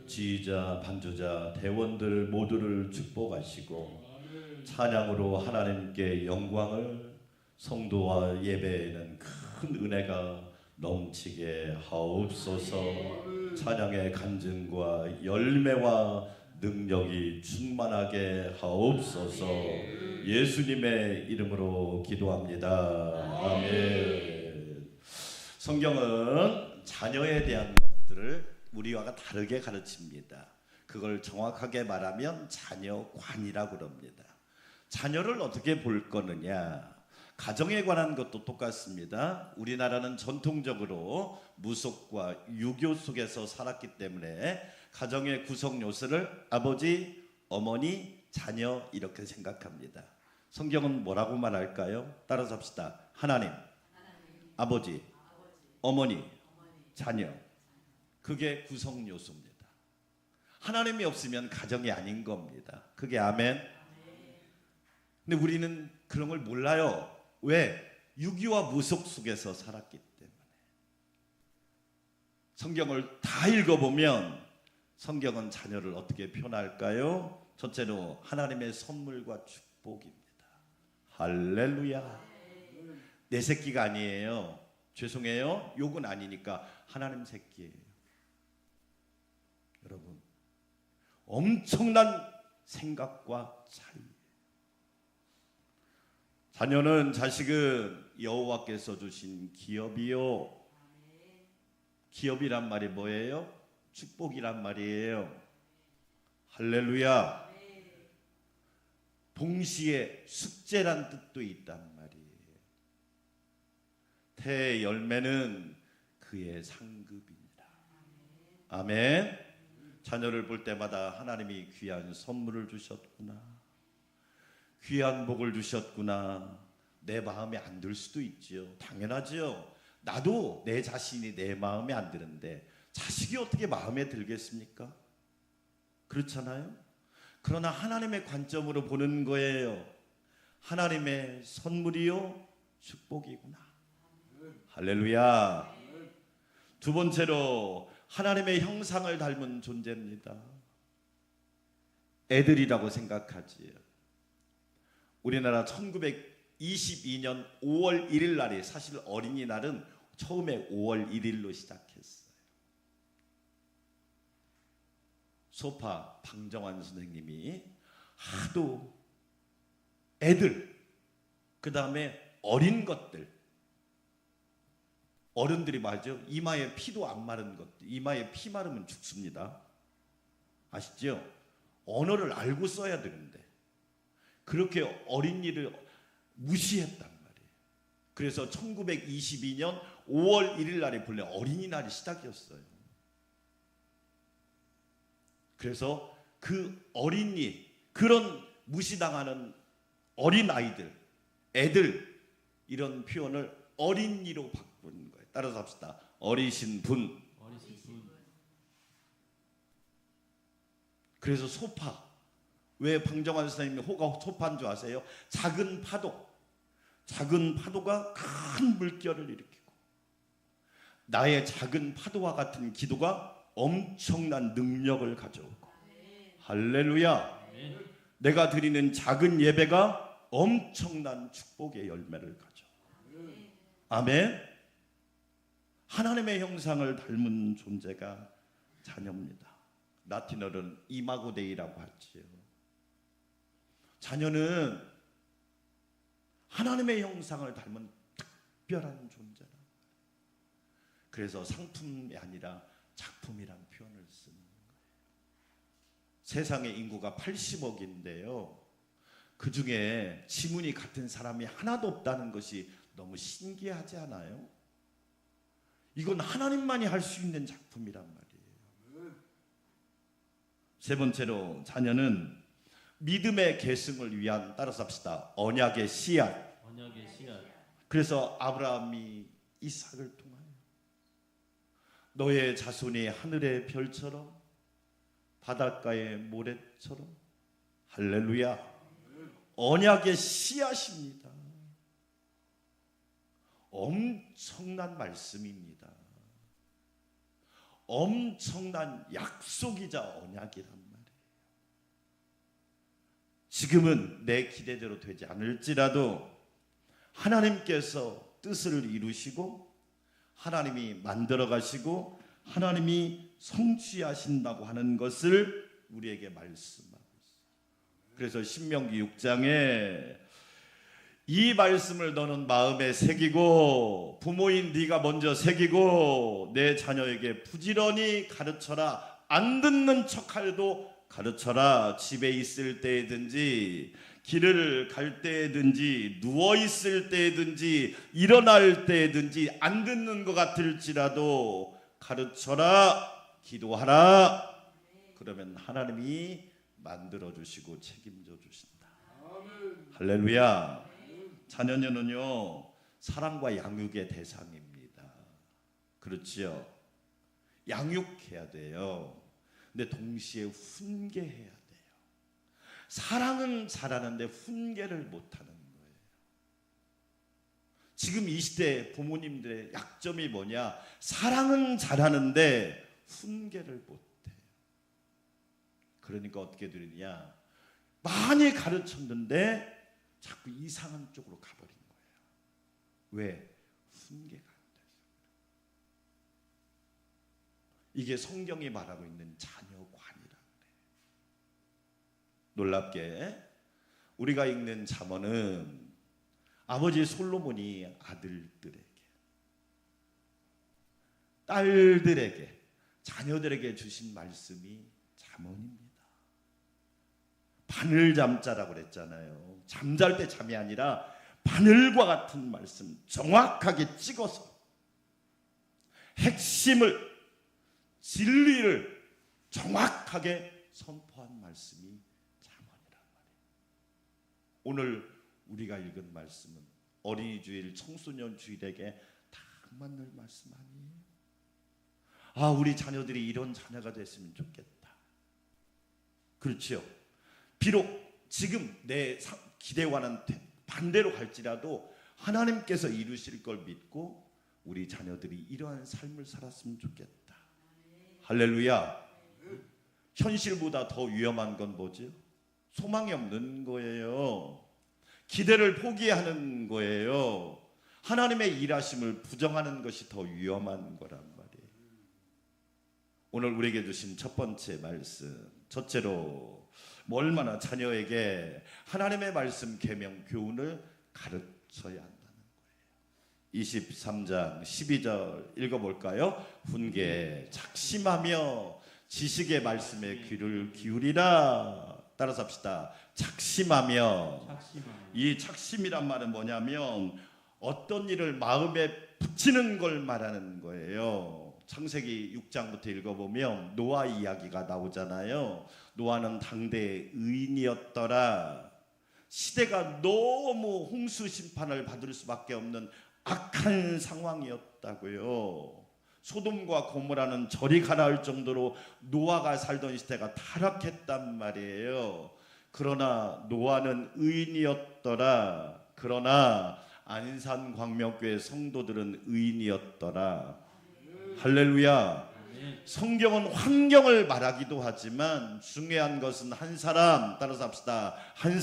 지휘자, 반주자, 대원들 모두를 축복하시고 찬양으로 하나님께 영광을, 성도와 예배에는 큰 은혜가 넘치게 하옵소서. 찬양의 간증과 열매와 능력이 충만하게 하옵소서. 예수님의 이름으로 기도합니다. 아멘. 성경은 자녀에 대한 것들을 우리와 다르게 가르칩니다. 그걸 정확하게 말하면 자녀관이라고 그럽니다. 자녀를 어떻게 볼 거느냐? 가정에 관한 것도 똑같습니다. 우리나라는 전통적으로 무속과 유교 속에서 살았기 때문에 가정의 구성 요소를 아버지, 어머니, 자녀 이렇게 생각합니다. 성경은 뭐라고 말할까요? 따라서 합시다. 하나님, 아버지, 어머니, 자녀. 그게 구성 요소입니다. 하나님이 없으면 가정이 아닌 겁니다. 그게 아멘. 근데 우리는 그런 걸 몰라요. 왜? 유기와 무속 속에서 살았기 때문에. 성경을 다 읽어보면 성경은 자녀를 어떻게 표현할까요? 첫째로 하나님의 선물과 축복입니다. 할렐루야. 내 새끼가 아니에요. 죄송해요. 욕은 아니니까 하나님 새끼예요. 여러분, 엄청난 생각과 차이. 자녀는, 자식은 여호와께서 주신 기업이요. 기업이란 말이 뭐예요? 축복이란 말이에요. 할렐루야. 동시에 숙제란 뜻도 있단 말이에요. 태의 열매는 그의 상급입니다. 아멘. 자녀를 볼 때마다 하나님이 귀한 선물을 주셨구나, 귀한 복을 주셨구나. 내 마음에 안 들 수도 있지요. 당연하지요. 나도 내 자신이 내 마음에 안 드는데 자식이 어떻게 마음에 들겠습니까? 그렇잖아요. 그러나 하나님의 관점으로 보는 거예요. 하나님의 선물이요 축복이구나. 할렐루야. 두 번째로 하나님의 형상을 닮은 존재입니다. 애들이라고 생각하지요. 우리나라 1922년 5월 1일 날이 사실 어린이날은 처음에 5월 1일로 시작했어요. 소파 방정환 선생님이 하도 애들, 그 다음에 어린 것들, 어른들이 말이죠, 이마에 피도 안 마른 것들, 이마에 피 마르면 죽습니다. 아시죠? 언어를 알고 써야 되는데 그렇게 어린이를 무시했단 말이에요. 그래서 1922년 5월 1일 날이 본래 어린이날이 시작이었어요. 그래서 그 어린이, 그런 무시당하는 어린아이들, 애들, 이런 표현을 어린이로 바꾼 거예요. 따라서 합시다. 어리신 분. 그래서 소파, 왜 방정환 선생님이 호가 소파인 줄 아세요? 작은 파도, 작은 파도가 큰 물결을 일으키고 나의 작은 파도와 같은 기도가 엄청난 능력을 가져오고, 할렐루야. 내가 드리는 작은 예배가 엄청난 축복의 열매를 가져오고. 아멘. 하나님의 형상을 닮은 존재가 자녀입니다. 라틴어로는 이마고데이라고 하지요. 자녀는 하나님의 형상을 닮은 특별한 존재다. 그래서 상품이 아니라 작품이란 표현을 쓰는 거예요. 세상의 인구가 80억인데요. 그 중에 지문이 같은 사람이 하나도 없다는 것이 너무 신기하지 않아요? 이건 하나님만이 할 수 있는 작품이란 말이에요. 세 번째로 자녀는 믿음의 계승을 위한, 따라서 합시다, 언약의 씨앗. 언약의 씨앗. 그래서 아브라함이 이삭을 통하여 너의 자손이 하늘의 별처럼 바닷가의 모래처럼. 할렐루야. 언약의 씨앗입니다. 엄청난 말씀입니다. 엄청난 약속이자 언약이란 말이에요. 지금은 내 기대대로 되지 않을지라도 하나님께서 뜻을 이루시고 하나님이 만들어 가시고 하나님이 성취하신다고 하는 것을 우리에게 말씀하고 있어요. 그래서 신명기 6장에 이 말씀을 너는 마음에 새기고 부모인 네가 먼저 새기고 내 자녀에게 부지런히 가르쳐라. 안 듣는 척할도 가르쳐라. 집에 있을 때든지 길을 갈 때든지 누워 있을 때든지 일어날 때든지 안 듣는 것 같을지라도 가르쳐라. 기도하라. 그러면 하나님이 만들어 주시고 책임져 주신다. 할렐루야. 자녀는요 사랑과 양육의 대상입니다. 그렇지요. 양육해야 돼요. 근데 동시에 훈계해야 돼요. 사랑은 잘하는데 훈계를 못하는 거예요. 지금 이 시대 부모님들의 약점이 뭐냐? 사랑은 잘하는데 훈계를 못해요. 그러니까 어떻게 되느냐? 많이 가르쳤는데 자꾸 이상한 쪽으로 가버린 거예요. 왜? 훈계가 안 돼서. 이게 성경이 말하고 있는 자녀관이라고 그래요. 놀랍게 우리가 읽는 잠언은 아버지 솔로몬이 아들들에게, 딸들에게, 자녀들에게 주신 말씀이 잠언입니다. 바늘잠자라고 그랬잖아요. 잠잘 때 잠이 아니라 바늘과 같은 말씀 정확하게 찍어서 핵심을, 진리를 정확하게 선포한 말씀이 잠언이란 말이에요. 오늘 우리가 읽은 말씀은 어린이 주일, 청소년 주일에게 딱 맞는 말씀 아니에요? 아, 우리 자녀들이 이런 자녀가 됐으면 좋겠다. 그렇죠? 비록 지금 내 기대와는 반대로 갈지라도 하나님께서 이루실 걸 믿고 우리 자녀들이 이러한 삶을 살았으면 좋겠다. 할렐루야. 현실보다 더 위험한 건 뭐죠? 소망이 없는 거예요. 기대를 포기하는 거예요. 하나님의 일하심을 부정하는 것이 더 위험한 거란 말이에요. 오늘 우리에게 주신 첫 번째 말씀, 첫째로 얼마나 자녀에게 하나님의 말씀, 계명, 교훈을 가르쳐야 한다는 거예요. 23장 12절 읽어볼까요? 훈계, 작심하며 지식의 말씀에 귀를 기울이라. 따라서 합시다. 작심하며. 이 작심이란 말은 뭐냐면 어떤 일을 마음에 붙이는 걸 말하는 거예요. 창세기 6장부터 읽어보면 노아 이야기가 나오잖아요. 노아는 당대의 의인이었더라. 시대가 너무 홍수 심판을 받을 수밖에 없는 악한 상황이었다고요. 소돔과 고모라는 저리 가라 할 정도로 노아가 살던 시대가 타락했단 말이에요. 그러나 노아는 의인이었더라. 그러나 안산광명교회 성도들은 의인이었더라. 할렐루야. 성경은 환경을 말하기도 하지만 중요한 것은 한 사람, 따라서 합시다. 한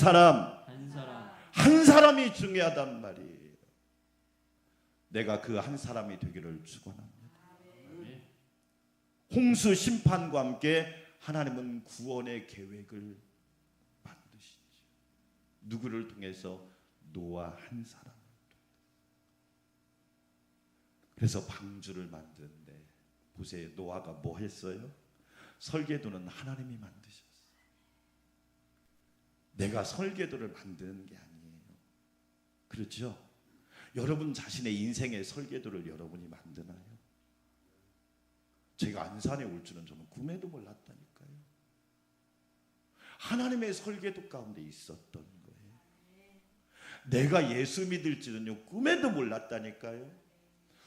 사람이 중요하단 말이에요. 내가 그 한 사람이 되기를 축원합니다. 홍수 심판과 함께 하나님은 구원의 계획을 만드시죠. 누구를 통해서? 노아 한 사람. 그래서 방주를 만드는데 보세요. 노아가 뭐 했어요? 설계도는 하나님이 만드셨어요. 내가 설계도를 만드는 게 아니에요. 그렇죠? 여러분 자신의 인생의 설계도를 여러분이 만드나요? 제가 안산에 올 줄은 저는 꿈에도 몰랐다니까요. 하나님의 설계도 가운데 있었던 거예요. 내가 예수 믿을지는요 꿈에도 몰랐다니까요.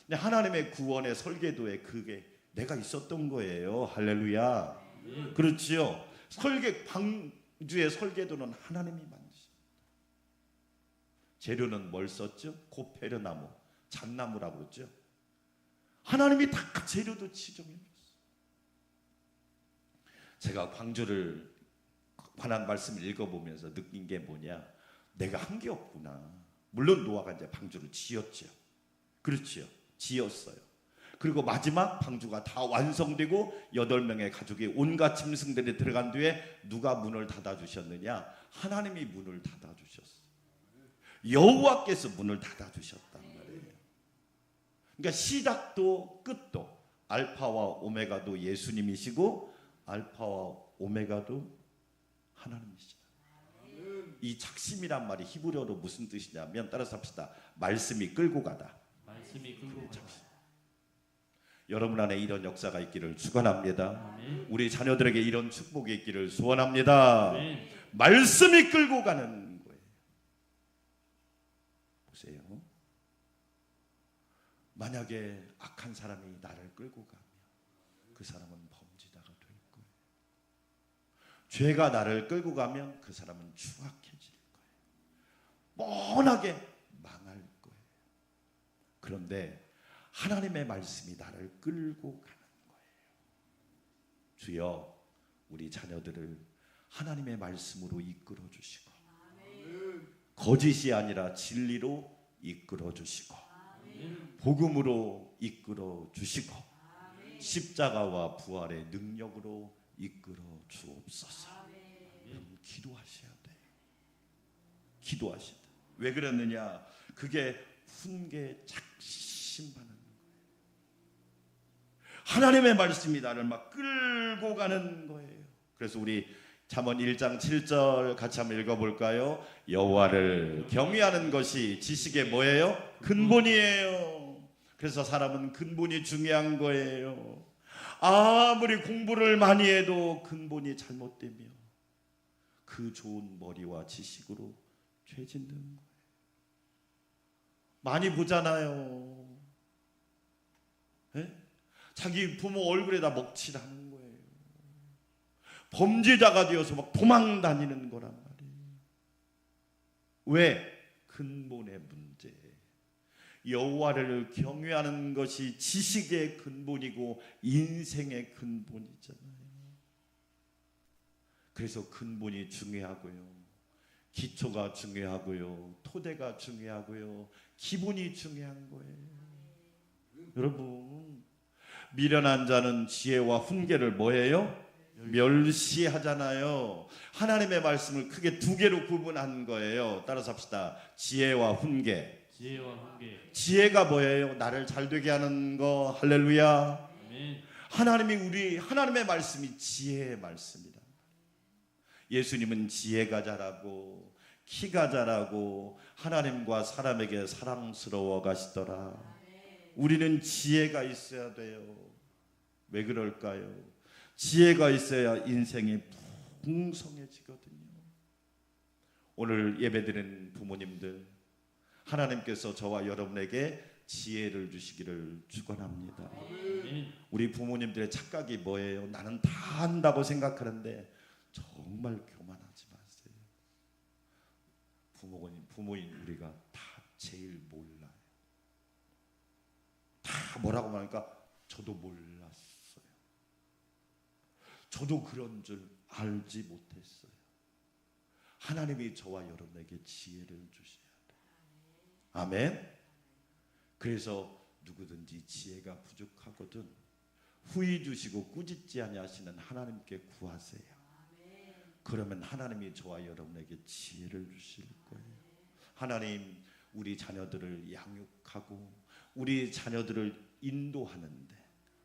근데 하나님의 구원의 설계도에 그게 내가 있었던 거예요. 할렐루야. 그렇지요. 방주의 설계도는 하나님이 만드신. 재료는 뭘 썼죠? 고페르나무, 잣나무라고 그러죠. 하나님이 다 재료도 지정해 줬어요. 제가 광주를 관한 말씀을 읽어보면서 느낀 게 뭐냐? 내가 한 게 없구나. 물론 노아가 이제 방주를 지었죠. 그렇죠. 지었어요. 그리고 마지막 방주가 다 완성되고 8명의 가족이 온갖 짐승들이 들어간 뒤에 누가 문을 닫아주셨느냐? 하나님이 문을 닫아주셨어요. 여호와께서 문을 닫아주셨단 말이에요. 그러니까 시작도 끝도 알파와 오메가도 예수님이시고 알파와 오메가도 하나님이시다. 이 작심이란 말이 히브리어로 무슨 뜻이냐면 따라서 합시다. 말씀이 끌고 가다. 말씀이 끌고 가다. 여러분 안에 이런 역사가 있기를 축원합니다. 아멘. 우리 자녀들에게 이런 축복이 있기를 소원합니다. 아멘. 말씀이 끌고 가는 거예요. 보세요. 만약에 악한 사람이 나를 끌고 가면 그 사람은 범죄자가 될 거예요. 죄가 나를 끌고 가면 그 사람은 추악해질 거예요. 뻔하게 망할 거예요. 그런데 하나님의 말씀이 나를 끌고 가는 거예요. 주여, 우리 자녀들을 하나님의 말씀으로 이끌어 주시고 거짓이 아니라 진리로 이끌어 주시고 복음으로 이끌어 주시고 십자가와 부활의 능력으로 이끌어 주옵소서. 여러분 기도하셔야 돼요. 기도하셔야 돼요. 왜 그랬느냐? 그게 훈계 작심하는 거예요. 하나님의 말씀이 나를 막 끌고 가는 거예요. 그래서 우리 잠언 1장 7절 같이 한번 읽어볼까요? 여호와를 경외하는 것이 지식의 뭐예요? 근본이에요. 그래서 사람은 근본이 중요한 거예요. 아무리 공부를 많이 해도 근본이 잘못되면 그 좋은 머리와 지식으로 죄 짓는 거예요. 많이 보잖아요. 네? 자기 부모 얼굴에다 먹칠하는 거예요. 범죄자가 되어서 막 도망 다니는 거란 말이에요. 왜? 근본의 문제. 여호와를 경외하는 것이 지식의 근본이고 인생의 근본이잖아요. 그래서 근본이 중요하고요. 기초가 중요하고요. 토대가 중요하고요. 기본이 중요한 거예요. 여러분, 미련한 자는 지혜와 훈계를 뭐예요? 멸시하잖아요. 하나님의 말씀을 크게 두 개로 구분한 거예요. 따라서 합시다. 지혜와 훈계. 지혜와 훈계. 지혜가 뭐예요? 나를 잘되게 하는 거. 할렐루야. 아멘. 하나님의 말씀이 지혜의 말씀이다. 예수님은 지혜가 자라고 키가 자라고 하나님과 사람에게 사랑스러워 가시더라. 우리는 지혜가 있어야 돼요. 왜 그럴까요? 지혜가 있어야 인생이 풍성해지거든요. 오늘 예배드리는 부모님들, 하나님께서 저와 여러분에게 지혜를 주시기를 축원합니다. 우리 부모님들의 착각이 뭐예요? 나는 다 한다고 생각하는데 정말 교만하지 마세요. 부모인 우리가 다 제일 몰라요. 다 뭐라고 말하니까 저도 몰랐어요. 저도 그런 줄 알지 못했어요. 하나님이 저와 여러분에게 지혜를 주셔야 돼요. 아멘. 그래서 누구든지 지혜가 부족하거든 후히 주시고 꾸짖지 아니하시는 하나님께 구하세요. 그러면 하나님이 저와 여러분에게 지혜를 주실 거예요. 하나님, 우리 자녀들을 양육하고 우리 자녀들을 인도하는데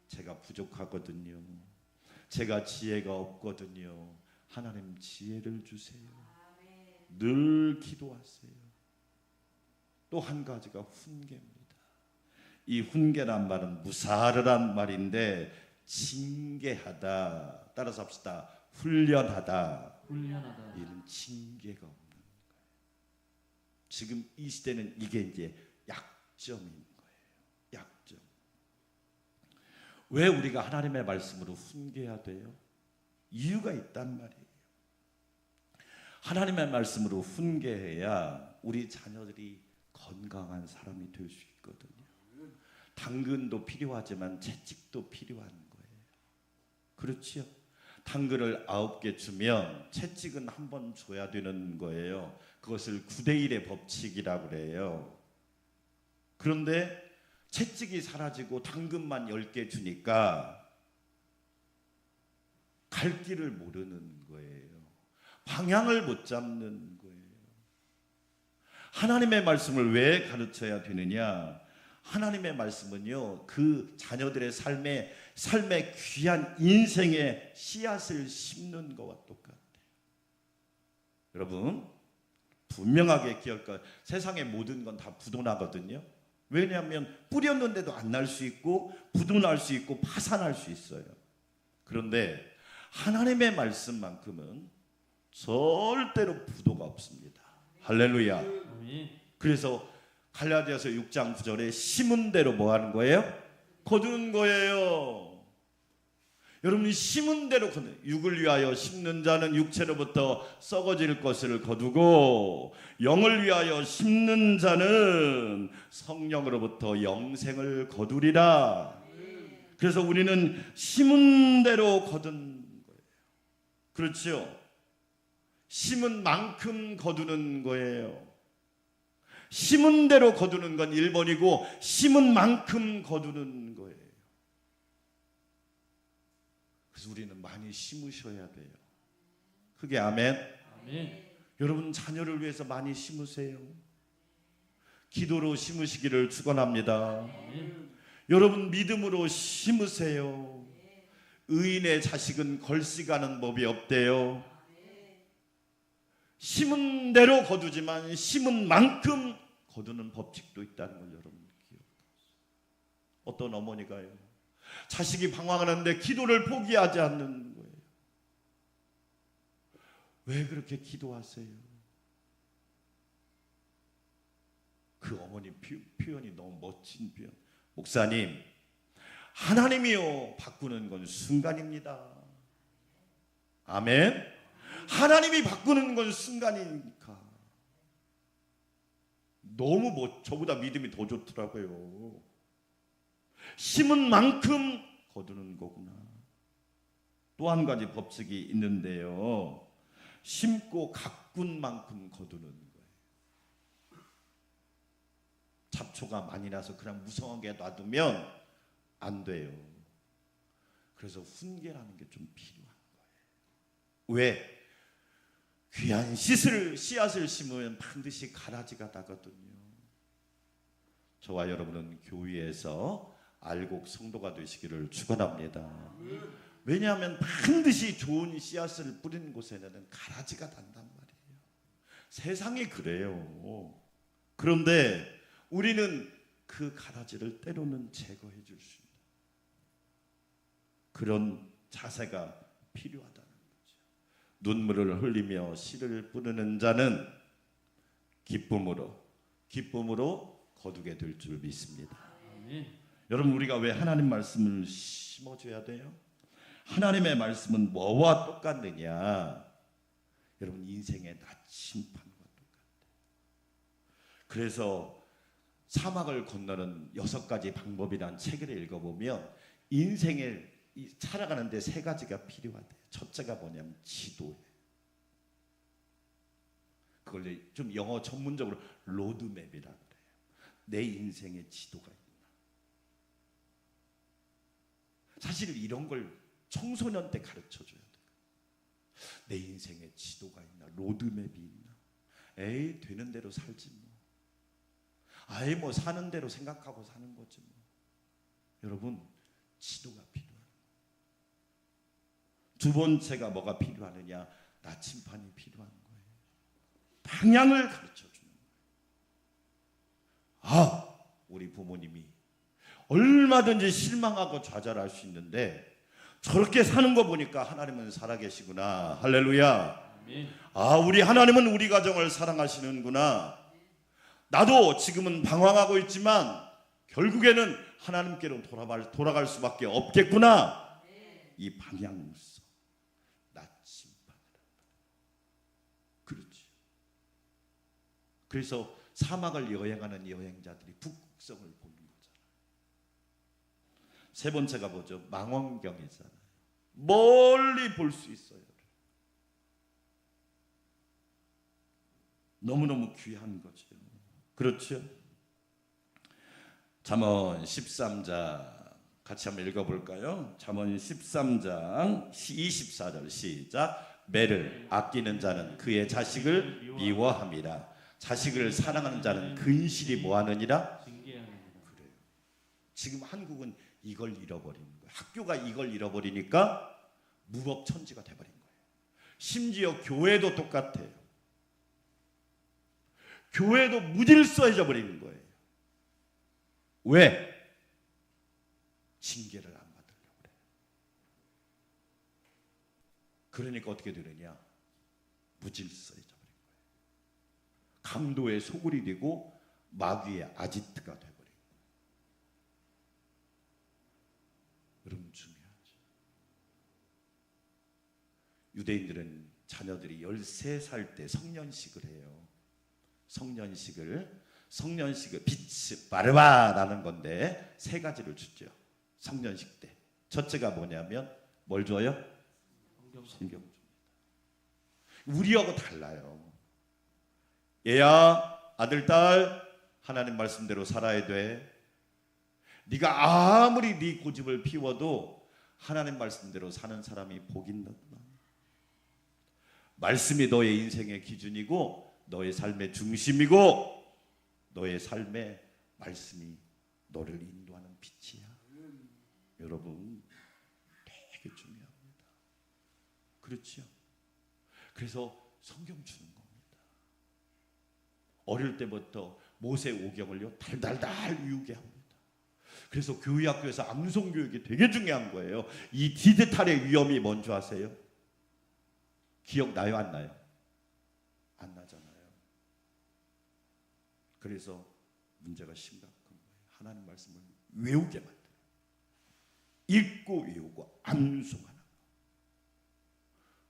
제가 부족하거든요. 제가 지혜가 없거든요. 하나님 지혜를 주세요. 늘 기도하세요. 또 한 가지가 훈계입니다. 이 훈계란 말은 무사르란 말인데 징계하다. 따라서 합시다. 훈련하다. 이는 징계가 없는 거예요. 지금 이 시대는 이게 이제 약점인 거예요. 약점. 왜 우리가 하나님의 말씀으로 훈계해야 돼요? 이유가 있단 말이에요. 하나님의 말씀으로 훈계해야 우리 자녀들이 건강한 사람이 될 수 있거든요. 당근도 필요하지만 채찍도 필요한 거예요. 그렇지요? 당근을 9개 주면 채찍은 1번 줘야 되는 거예요. 그것을 9대1의 법칙이라고 그래요. 그런데 채찍이 사라지고 당근만 10개 주니까 갈 길을 모르는 거예요. 방향을 못 잡는 거예요. 하나님의 말씀을 왜 가르쳐야 되느냐? 하나님의 말씀은요, 그 자녀들의 삶의 귀한 인생의 씨앗을 심는 것과 똑같아요. 여러분, 분명하게 기억할, 세상의 모든 건 다 부도나거든요. 왜냐하면 뿌렸는데도 안 날 수 있고 부도날 수 있고 파산할 수 있어요. 그런데 하나님의 말씀만큼은 절대로 부도가 없습니다. 할렐루야. 그래서 갈라디아서 6장 9절에 심은 대로 뭐 하는 거예요? 거두는 거예요. 여러분이 심은 대로 거두는, 육을 위하여 심는 자는 육체로부터 썩어질 것을 거두고 영을 위하여 심는 자는 성령으로부터 영생을 거두리라. 그래서 우리는 심은 대로 거둔 거예요. 그렇죠? 심은 만큼 거두는 거예요. 심은 대로 거두는 건 1번이고 심은 만큼 거두는 거예요. 그래서 우리는 많이 심으셔야 돼요. 그게 아멘. 아멘. 여러분 자녀를 위해서 많이 심으세요. 기도로 심으시기를 축원합니다. 아멘. 여러분 믿음으로 심으세요. 의인의 자식은 걸씨가는 법이 없대요. 심은 대로 거두지만 심은 만큼 거두는 법칙도 있다는 걸 여러분 기억하세요. 어떤 어머니가요, 자식이 방황하는데 기도를 포기하지 않는 거예요. 왜 그렇게 기도하세요? 그 어머니 표현이 너무 멋진 표현. 목사님, 하나님이요 바꾸는 건 순간입니다. 아멘. 하나님이 바꾸는 건 순간이니까. 너무 저보다 믿음이 더 좋더라고요. 심은 만큼 거두는 거구나. 또 한 가지 법칙이 있는데요, 심고 가꾼 만큼 거두는 거예요. 잡초가 많이 나서 그냥 무성하게 놔두면 안 돼요. 그래서 훈계라는 게 좀 필요한 거예요. 왜? 귀한 씨앗을 심으면 반드시 가라지가 나거든요. 저와 여러분은 교회에서 알곡 성도가 되시기를 축원합니다. 왜냐하면 반드시 좋은 씨앗을 뿌리는 곳에는 가라지가 난단 말이에요. 세상이 그래요. 그런데 우리는 그 가라지를 때로는 제거해 줄 수 있는 그런 자세가 필요하다는 거죠. 눈물을 흘리며 씨를 뿌리는 자는 기쁨으로 거두게 될 줄 믿습니다. 아멘. 여러분, 우리가 왜 하나님 말씀을 심어줘야 돼요? 하나님의 말씀은 뭐와 똑같느냐? 여러분, 인생의 나침판과 똑같아요. 그래서 사막을 건너는 6가지 방법이란 책을 읽어보면 인생을 살아가는데 3가지가 필요하대요. 첫째가 뭐냐면 지도예요. 그걸 좀 영어 전문적으로 로드맵이라고 그래요. 내 인생의 지도가 있나? 사실 이런 걸 청소년 때 가르쳐줘야 돼요. 내 인생의 지도가 있나? 로드맵이 있나? 에이, 되는 대로 살지 뭐. 아예 뭐 사는 대로 생각하고 사는 거지 뭐. 여러분, 지도가 필요해요. 두 번째가 뭐가 필요하느냐? 나침판이 필요한 거예요. 방향을 가르쳐주는 거예요. 우리 부모님이 얼마든지 실망하고 좌절할 수 있는데 저렇게 사는 거 보니까 하나님은 살아계시구나. 할렐루야. 아멘. 우리 하나님은 우리 가정을 사랑하시는구나. 나도 지금은 방황하고 있지만 결국에는 하나님께로 돌아갈 수밖에 없겠구나. 이 방향성, 그래서 사막을 여행하는 여행자들이 북극성을 보는 거잖아요. 세 번째가 뭐죠? 망원경이잖아요. 멀리 볼 수 있어요. 너무너무 귀한 거죠. 그렇죠? 잠언 13장 같이 한번 읽어볼까요? 잠언 13장 24절 시작. 매를 아끼는 자는 그의 자식을 미워함이라. 자식을 사랑하는 자는 근실이 뭐하느니라? 징계하느니라. 그래요. 지금 한국은 이걸 잃어버리는 거예요. 학교가 이걸 잃어버리니까 무법천지가 돼버린 거예요. 심지어 교회도 똑같아요. 교회도 무질서해져 버리는 거예요. 왜? 징계를 안 받으려고 그래요. 그러니까 어떻게 되느냐? 무질서해져 버린 거예요. 강도의 소굴이 되고 마귀의 아지트가 돼버린 거예요. 여러분 중요하죠. 유대인들은 자녀들이 13살 때 성년식을 해요. 성년식을 빛이 바르바라는 건데 세 가지를 주죠. 성년식 때 첫째가 뭐냐면 뭘 줘요? 성경 줍니다. 우리하고 달라요. 얘야 아들 딸 하나님 말씀대로 살아야 돼. 네가 아무리 네 고집을 피워도 하나님 말씀대로 사는 사람이 복이 있다. 말씀이 너의 인생의 기준이고 너의 삶의 중심이고 너의 삶의 말씀이 너를 인도하는 빛이야. 여러분 되게 중요합니다. 그렇죠? 그래서 성경 주는 겁니다. 어릴 때부터 모세 오경을요 달달달 외우게 합니다. 그래서 교회학교에서 암송 교육이 되게 중요한 거예요. 이 디지털의 위험이 뭔지 아세요? 기억나요 안 나요? 안 나잖아요. 그래서 문제가 심각한 거예요. 하나님 말씀을 외우게 만들어요. 읽고 외우고 암송하는.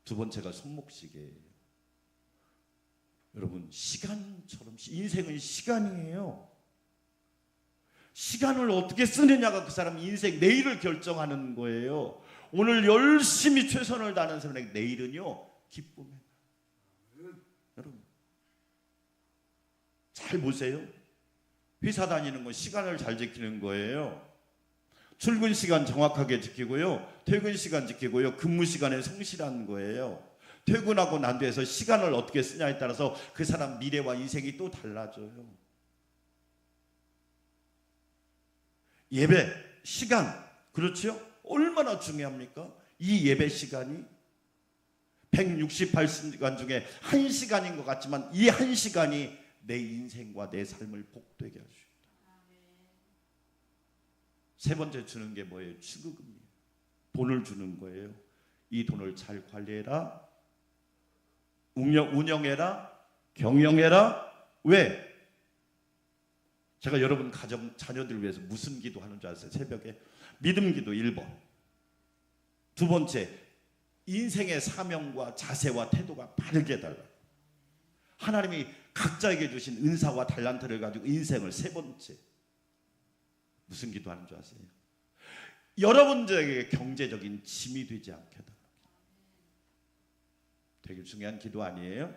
두 번째가 손목시계예요. 여러분 시간처럼 인생은 시간이에요. 시간을 어떻게 쓰느냐가 그 사람 인생 내일을 결정하는 거예요. 오늘 열심히 최선을 다하는 사람에게 내일은요 기쁨이에요. 여러분 잘 보세요. 회사 다니는 건 시간을 잘 지키는 거예요. 출근 시간 정확하게 지키고요. 퇴근 시간 지키고요. 근무 시간에 성실한 거예요. 퇴근하고 난 뒤에서 시간을 어떻게 쓰냐에 따라서 그 사람 미래와 인생이 또 달라져요. 예배 시간 그렇죠? 얼마나 중요합니까? 이 예배 시간이 168시간 중에 1시간인 것 같지만 이 1시간이 내 인생과 내 삶을 복되게 할 수 있다. 세 번째 주는 게 뭐예요? 축의금이에요. 돈을 주는 거예요. 이 돈을 잘 관리해라. 운영해라. 경영해라. 왜? 제가 여러분 가정 자녀들을 위해서 무슨 기도하는 줄 아세요? 새벽에 믿음 기도 1번. 두 번째 인생의 사명과 자세와 태도가 바르게 해달라. 하나님이 각자에게 주신 은사와 달란트를 가지고 인생을. 세 번째 무슨 기도하는 줄 아세요? 여러분들에게 경제적인 짐이 되지 않게 해달라. 되게 중요한 기도 아니에요?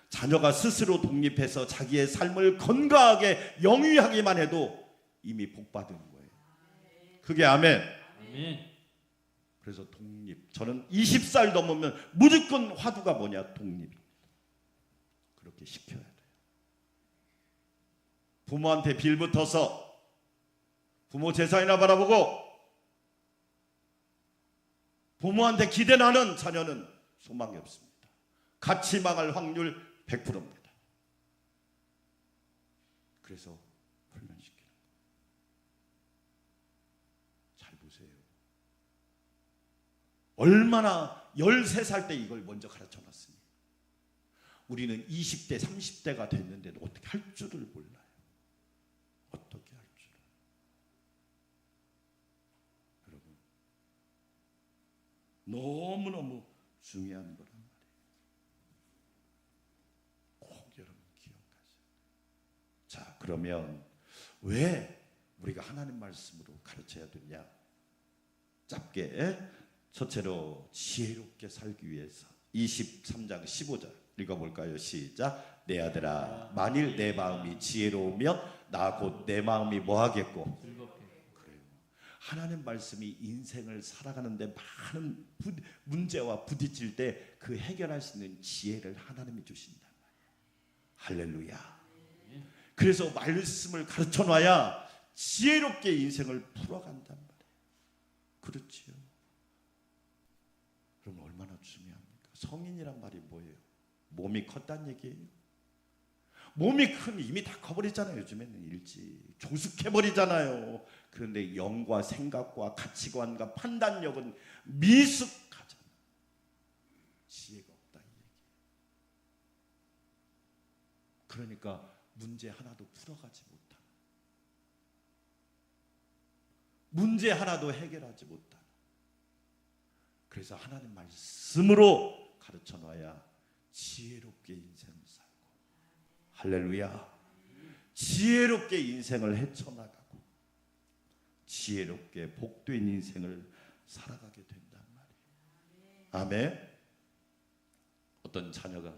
자녀가 스스로 독립해서 자기의 삶을 건강하게 영위하기만 해도 이미 복받은 거예요. 그게 아멘. 아멘. 그래서 독립. 저는 20살 넘으면 무조건 화두가 뭐냐? 독립. 그렇게 시켜야 돼요. 부모한테 빌붙어서 부모 재산이나 바라보고 부모한테 기대나는 자녀는 소망이 없습니다. 같이 망할 확률 100%입니다. 그래서 훈련시키는 거예요. 잘 보세요. 얼마나 13살 때 이걸 먼저 가르쳐 놨습니다. 우리는 20대, 30대가 됐는데도 어떻게 할 줄을 몰라요. 어떻게 할 줄을. 여러분 너무너무 중요한 거란 말이에요. 꼭 여러분 기억하세요. 그러면 왜 우리가 하나님 말씀으로 가르쳐야 되냐? 짧게 첫째로 지혜롭게 살기 위해서 23장 15절 읽어볼까요? 시작. 내 아들아, 만일 내 마음이 지혜로우면 나 곧 내 마음이 뭐하겠고? 그래요. 하나님 말씀이 인생을 살아가는데 많은 문제와 부딪힐 때 그 해결할 수 있는 지혜를 하나님이 주신단 말이에요. 할렐루야. 그래서 말씀을 가르쳐 놔야 지혜롭게 인생을 풀어간단 말이에요. 그렇지요. 그럼 얼마나 중요합니까? 성인이란 말이 뭐예요? 몸이 컸다는 얘기예요. 몸이 크면 이미 다 커버리잖아요. 요즘에는 일찍 조숙해버리잖아요. 그런데 영과 생각과 가치관과 판단력은 미숙하잖아요. 지혜가 없다 이 얘기예요. 그러니까 문제 하나도 풀어가지 못하는, 문제 하나도 해결하지 못하는. 그래서 하나님 말씀으로 가르쳐 놔야 지혜롭게 인생을 살고, 할렐루야, 지혜롭게 인생을 헤쳐나가고 지혜롭게 복된 인생을 살아가게 된단 말이에요. 아멘. 어떤 자녀가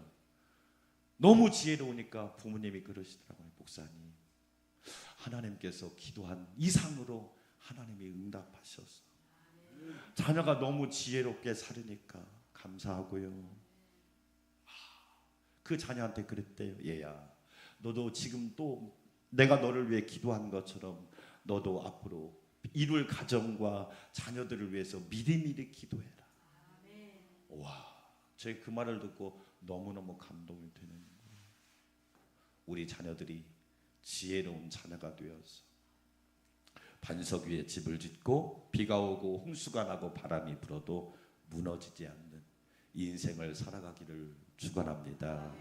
너무 지혜로우니까 부모님이 그러시더라고요. 목사님, 하나님께서 기도한 이상으로 하나님이 응답하셔서 자녀가 너무 지혜롭게 살으니까 감사하고요. 그 자녀한테 그랬대요. 얘야, 너도 지금 또 내가 너를 위해 기도한 것처럼 너도 앞으로 이룰 가정과 자녀들을 위해서 미리미리 기도해라. 와, 제가 그 말을 듣고 너무너무 감동이 되는 거예요. 우리 자녀들이 지혜로운 자녀가 되어서 반석 위에 집을 짓고 비가 오고 홍수가 나고 바람이 불어도 무너지지 않는 인생을 살아가기를 축원합니다.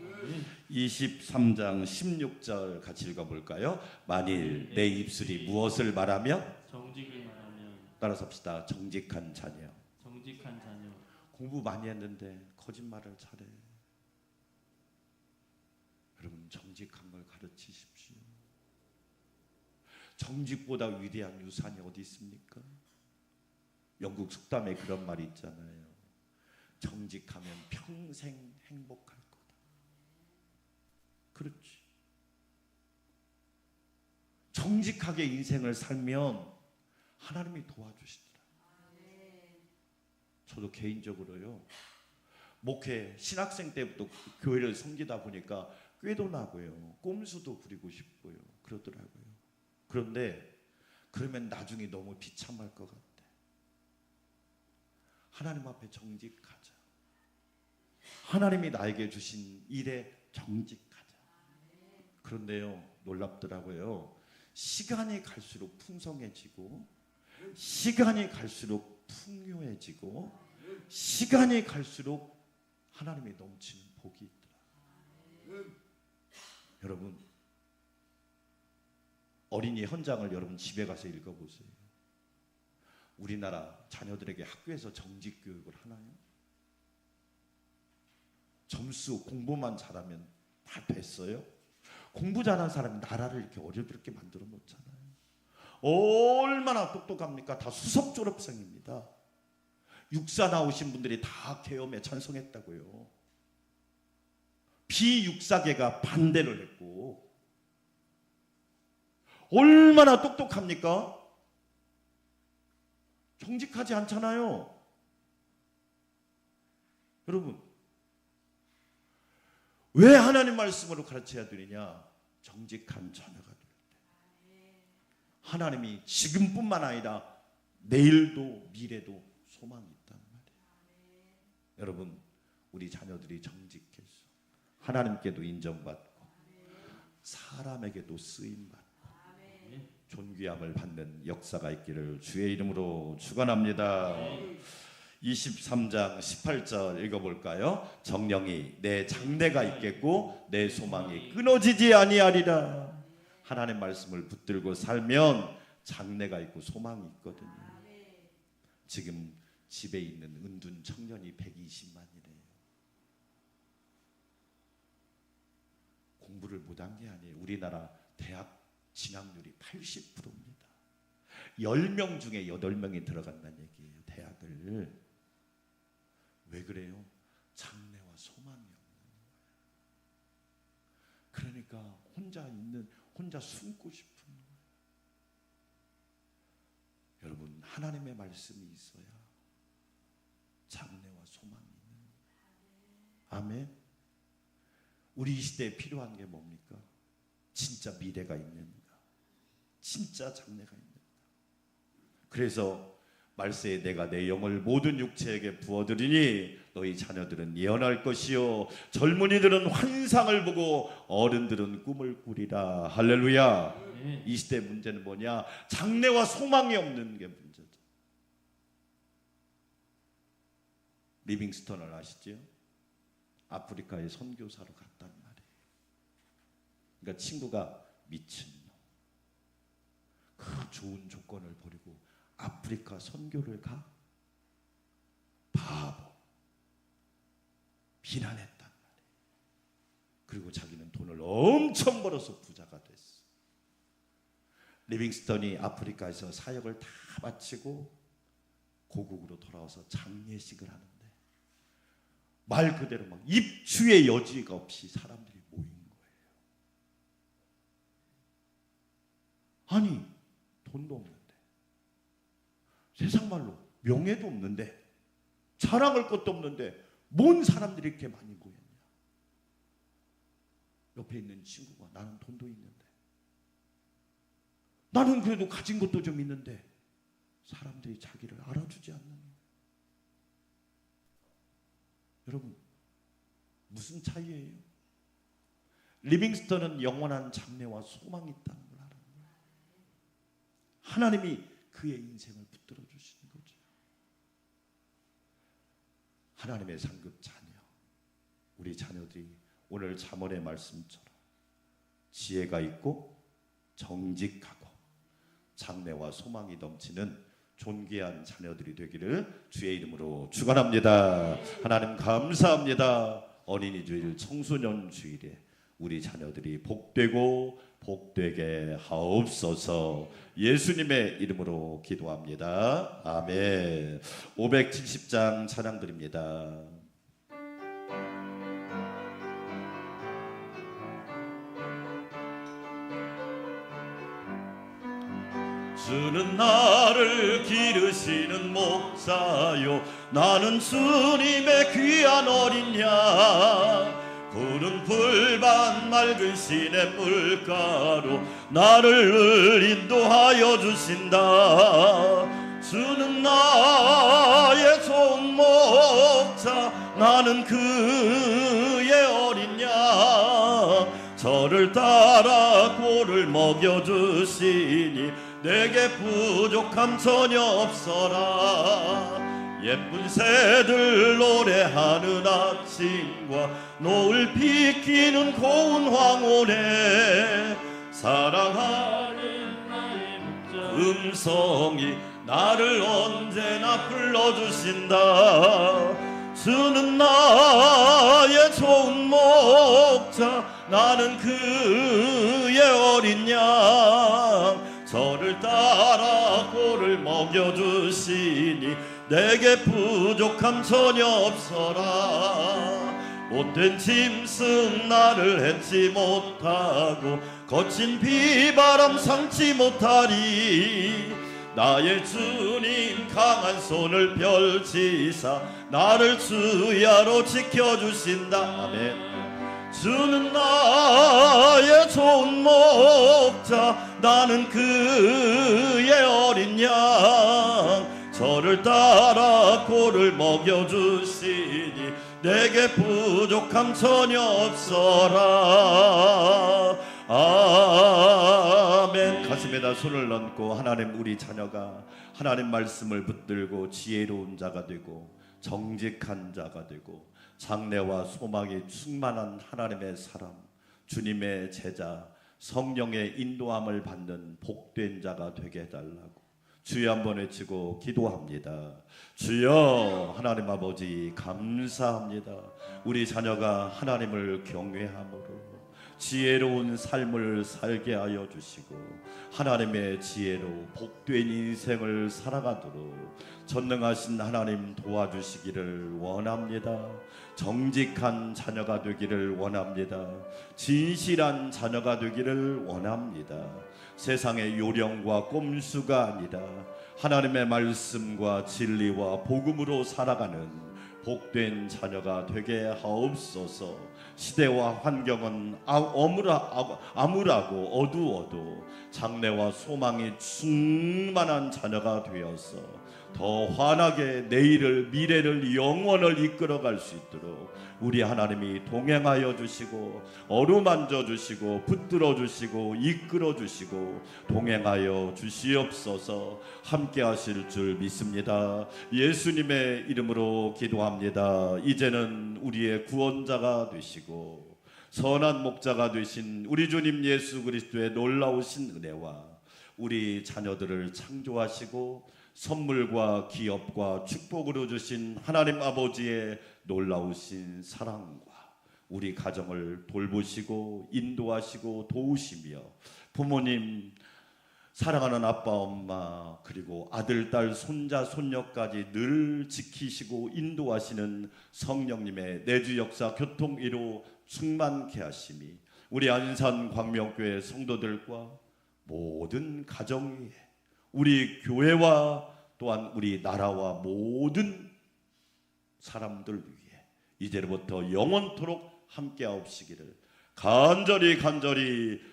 23장 16절 같이 읽어볼까요? 만일 내 입술이 무엇을 말하며? 정직을 말하면. 따라서 합시다. 정직한 자녀. 정직한 자녀. 공부 많이 했는데 거짓말을 잘해. 여러분, 정직한 걸 가르치십시오. 정직보다 위대한 유산이 어디 있습니까? 영국 속담에 그런 말이 있잖아요. 정직하면 평생 행복할 거다. 그렇지. 정직하게 인생을 살면 하나님이 도와주시더라. 저도 개인적으로요, 목회 신학생 때부터 교회를 섬기다 보니까 꾀도 나고요, 꼼수도 부리고 싶고요, 그러더라고요. 그런데 그러면 나중에 너무 비참할 것 같아. 하나님 앞에 정직하자. 하나님이 나에게 주신 일에 정직하자. 그런데요, 놀랍더라고요. 시간이 갈수록 풍성해지고, 시간이 갈수록 풍요해지고, 시간이 갈수록 하나님이 넘치는 복이 있더라. 여러분, 어린이 현장을 여러분 집에 가서 읽어보세요. 우리나라 자녀들에게 학교에서 정직 교육을 하나요? 점수 공부만 잘하면 다 됐어요? 공부 잘하는 사람이 나라를 이렇게 어렵게 만들어 놓잖아요. 얼마나 똑똑합니까? 다 수석 졸업생입니다. 육사 나오신 분들이 다 계엄에 찬성했다고요. 비육사계가 반대를 했고, 얼마나 똑똑합니까? 정직하지 않잖아요. 여러분, 왜 하나님 말씀으로 가르쳐야 되느냐? 정직한 자녀가 될 때 하나님이 지금뿐만 아니라 내일도 미래도 소망이 있단 말이에요. 여러분, 우리 자녀들이 정직해서 하나님께도 인정받고 사람에게도 쓰임받고 존귀함을 받는 역사가 있기를 주의 이름으로 축원합니다. 23장 18절 읽어볼까요? 정령이 내 장래가 있겠고 내 소망이 끊어지지 아니하리라. 하나님 말씀을 붙들고 살면 장래가 있고 소망이 있거든요. 지금 집에 있는 은둔 청년이 120만이래요. 공부를 못한 게 아니에요. 우리나라 대학 진학률이 80%입니다. 10명 중에 8명이 들어간다는 얘기예요. 대학을. 왜 그래요? 장래와 소망이 없는 거예요. 그러니까 혼자 숨고 싶은 거예요. 여러분, 하나님의 말씀이 있어야 장래와 소망이 있는 거예요. 아멘. 우리 이 시대에 필요한 게 뭡니까? 진짜 미래가 있는가? 진짜 장래가 있는가? 그래서 말세에 내가 내 영을 모든 육체에게 부어드리니 너희 자녀들은 예언할 것이요 젊은이들은 환상을 보고 어른들은 꿈을 꾸리라. 할렐루야. 네. 이 시대의 문제는 뭐냐? 장래와 소망이 없는 게 문제죠. 리빙스턴을 아시죠? 아프리카에 선교사로 갔단 말이에요. 그러니까 친구가 미친 놈, 그 좋은 조건을 버리고 아프리카 선교를 가? 바보. 비난했단 말이에요. 그리고 자기는 돈을 엄청 벌어서 부자가 됐어. 리빙스턴이 아프리카에서 사역을 다 마치고 고국으로 돌아와서 장례식을 하는데 말 그대로 막 입추의 여지가 없이 사람들이 모인 거예요. 아니, 돈도 없는데, 세상 말로 명예도 없는데, 자랑할 것도 없는데 뭔 사람들이 이렇게 많이 모였냐? 옆에 있는 친구가 나는 돈도 있는데, 나는 그래도 가진 것도 좀 있는데 사람들이 자기를 알아주지 않는 거예요. 여러분, 무슨 차이예요? 리빙스턴은 영원한 장래와 소망이 있다는 걸 알아요. 하나님이 그의 인생을 붙들어 주시는 거죠. 하나님의 상급 자녀, 우리 자녀들이 오늘 잠언의 말씀처럼 지혜가 있고 정직하고 장래와 소망이 넘치는 존귀한 자녀들이 되기를 주의 이름으로 축원합니다. 하나님 감사합니다. 어린이 주일, 청소년 주일에 우리 자녀들이 복되고 복되게 하옵소서. 예수님의 이름으로 기도합니다. 아멘. 570장 찬양 드립니다. 주는 나를 기르시는 목자요 나는 주님의 귀한 어린 양 푸른 풀밭 맑은 시냇 물가로 나를 인도하여 주신다. 주는 나의 좋은 목자 나는 그의 어린 양 저를 따라 꼴을 먹여주시니 내게 부족함 전혀 없어라. 예쁜 새들 노래하는 아침과 노을 비키는 고운 황혼에 사랑하는 나의 목자 음성이 나를 언제나 불러주신다. 주는 나의 좋은 목자 나는 그의 어린 양 저를 따라 꼴을 먹여주시니 내게 부족함 전혀 없어라. 못된 짐승 나를 해치 못하고 거친 비바람 삼지 못하리. 나의 주님 강한 손을 펼치사 나를 주야로 지켜주신다. 아멘. 주는 나의 좋은 목자 나는 그의 어린 양 저를 따라 꼴을 먹여주시니 내게 부족함 전혀 없어라. 아멘. 가슴에다 손을 얹고 하나님 우리 자녀가 하나님 말씀을 붙들고 지혜로운 자가 되고 정직한 자가 되고 장래와 소망이 충만한 하나님의 사람 주님의 제자 성령의 인도함을 받는 복된 자가 되게 해달라고 주여 한번 외치고 기도합니다. 주여 하나님 아버지 감사합니다. 우리 자녀가 하나님을 경외함으로 지혜로운 삶을 살게 하여 주시고 하나님의 지혜로 복된 인생을 살아가도록 전능하신 하나님 도와주시기를 원합니다. 정직한 자녀가 되기를 원합니다. 진실한 자녀가 되기를 원합니다. 세상의 요령과 꼼수가 아니라 하나님의 말씀과 진리와 복음으로 살아가는 복된 자녀가 되게 하옵소서. 시대와 환경은 암울하고 어두워도 장래와 소망이 충만한 자녀가 되어서 더 환하게 내일을, 미래를, 영원을 이끌어갈 수 있도록 우리 하나님이 동행하여 주시고 어루만져 주시고 붙들어 주시고 이끌어 주시고 동행하여 주시옵소서. 함께 하실 줄 믿습니다. 예수님의 이름으로 기도합니다. 이제는 우리의 구원자가 되시고 선한 목자가 되신 우리 주님 예수 그리스도의 놀라우신 은혜와 우리 자녀들을 창조하시고 선물과 기업과 축복으로 주신 하나님 아버지의 놀라우신 사랑과 우리 가정을 돌보시고 인도하시고 도우시며 부모님, 사랑하는 아빠 엄마, 그리고 아들 딸 손자 손녀까지 늘 지키시고 인도하시는 성령님의 내주 역사 교통 1호 충만케 하심이 우리 안산 광명교회 성도들과 모든 가정 위에 우리 교회와 또한 우리 나라와 모든 사람들 위해 이제부터 영원토록 함께하옵시기를 간절히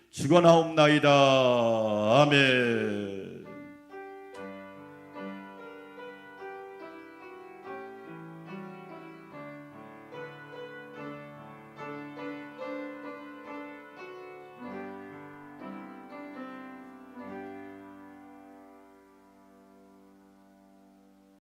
축원하옵나이다. 아멘.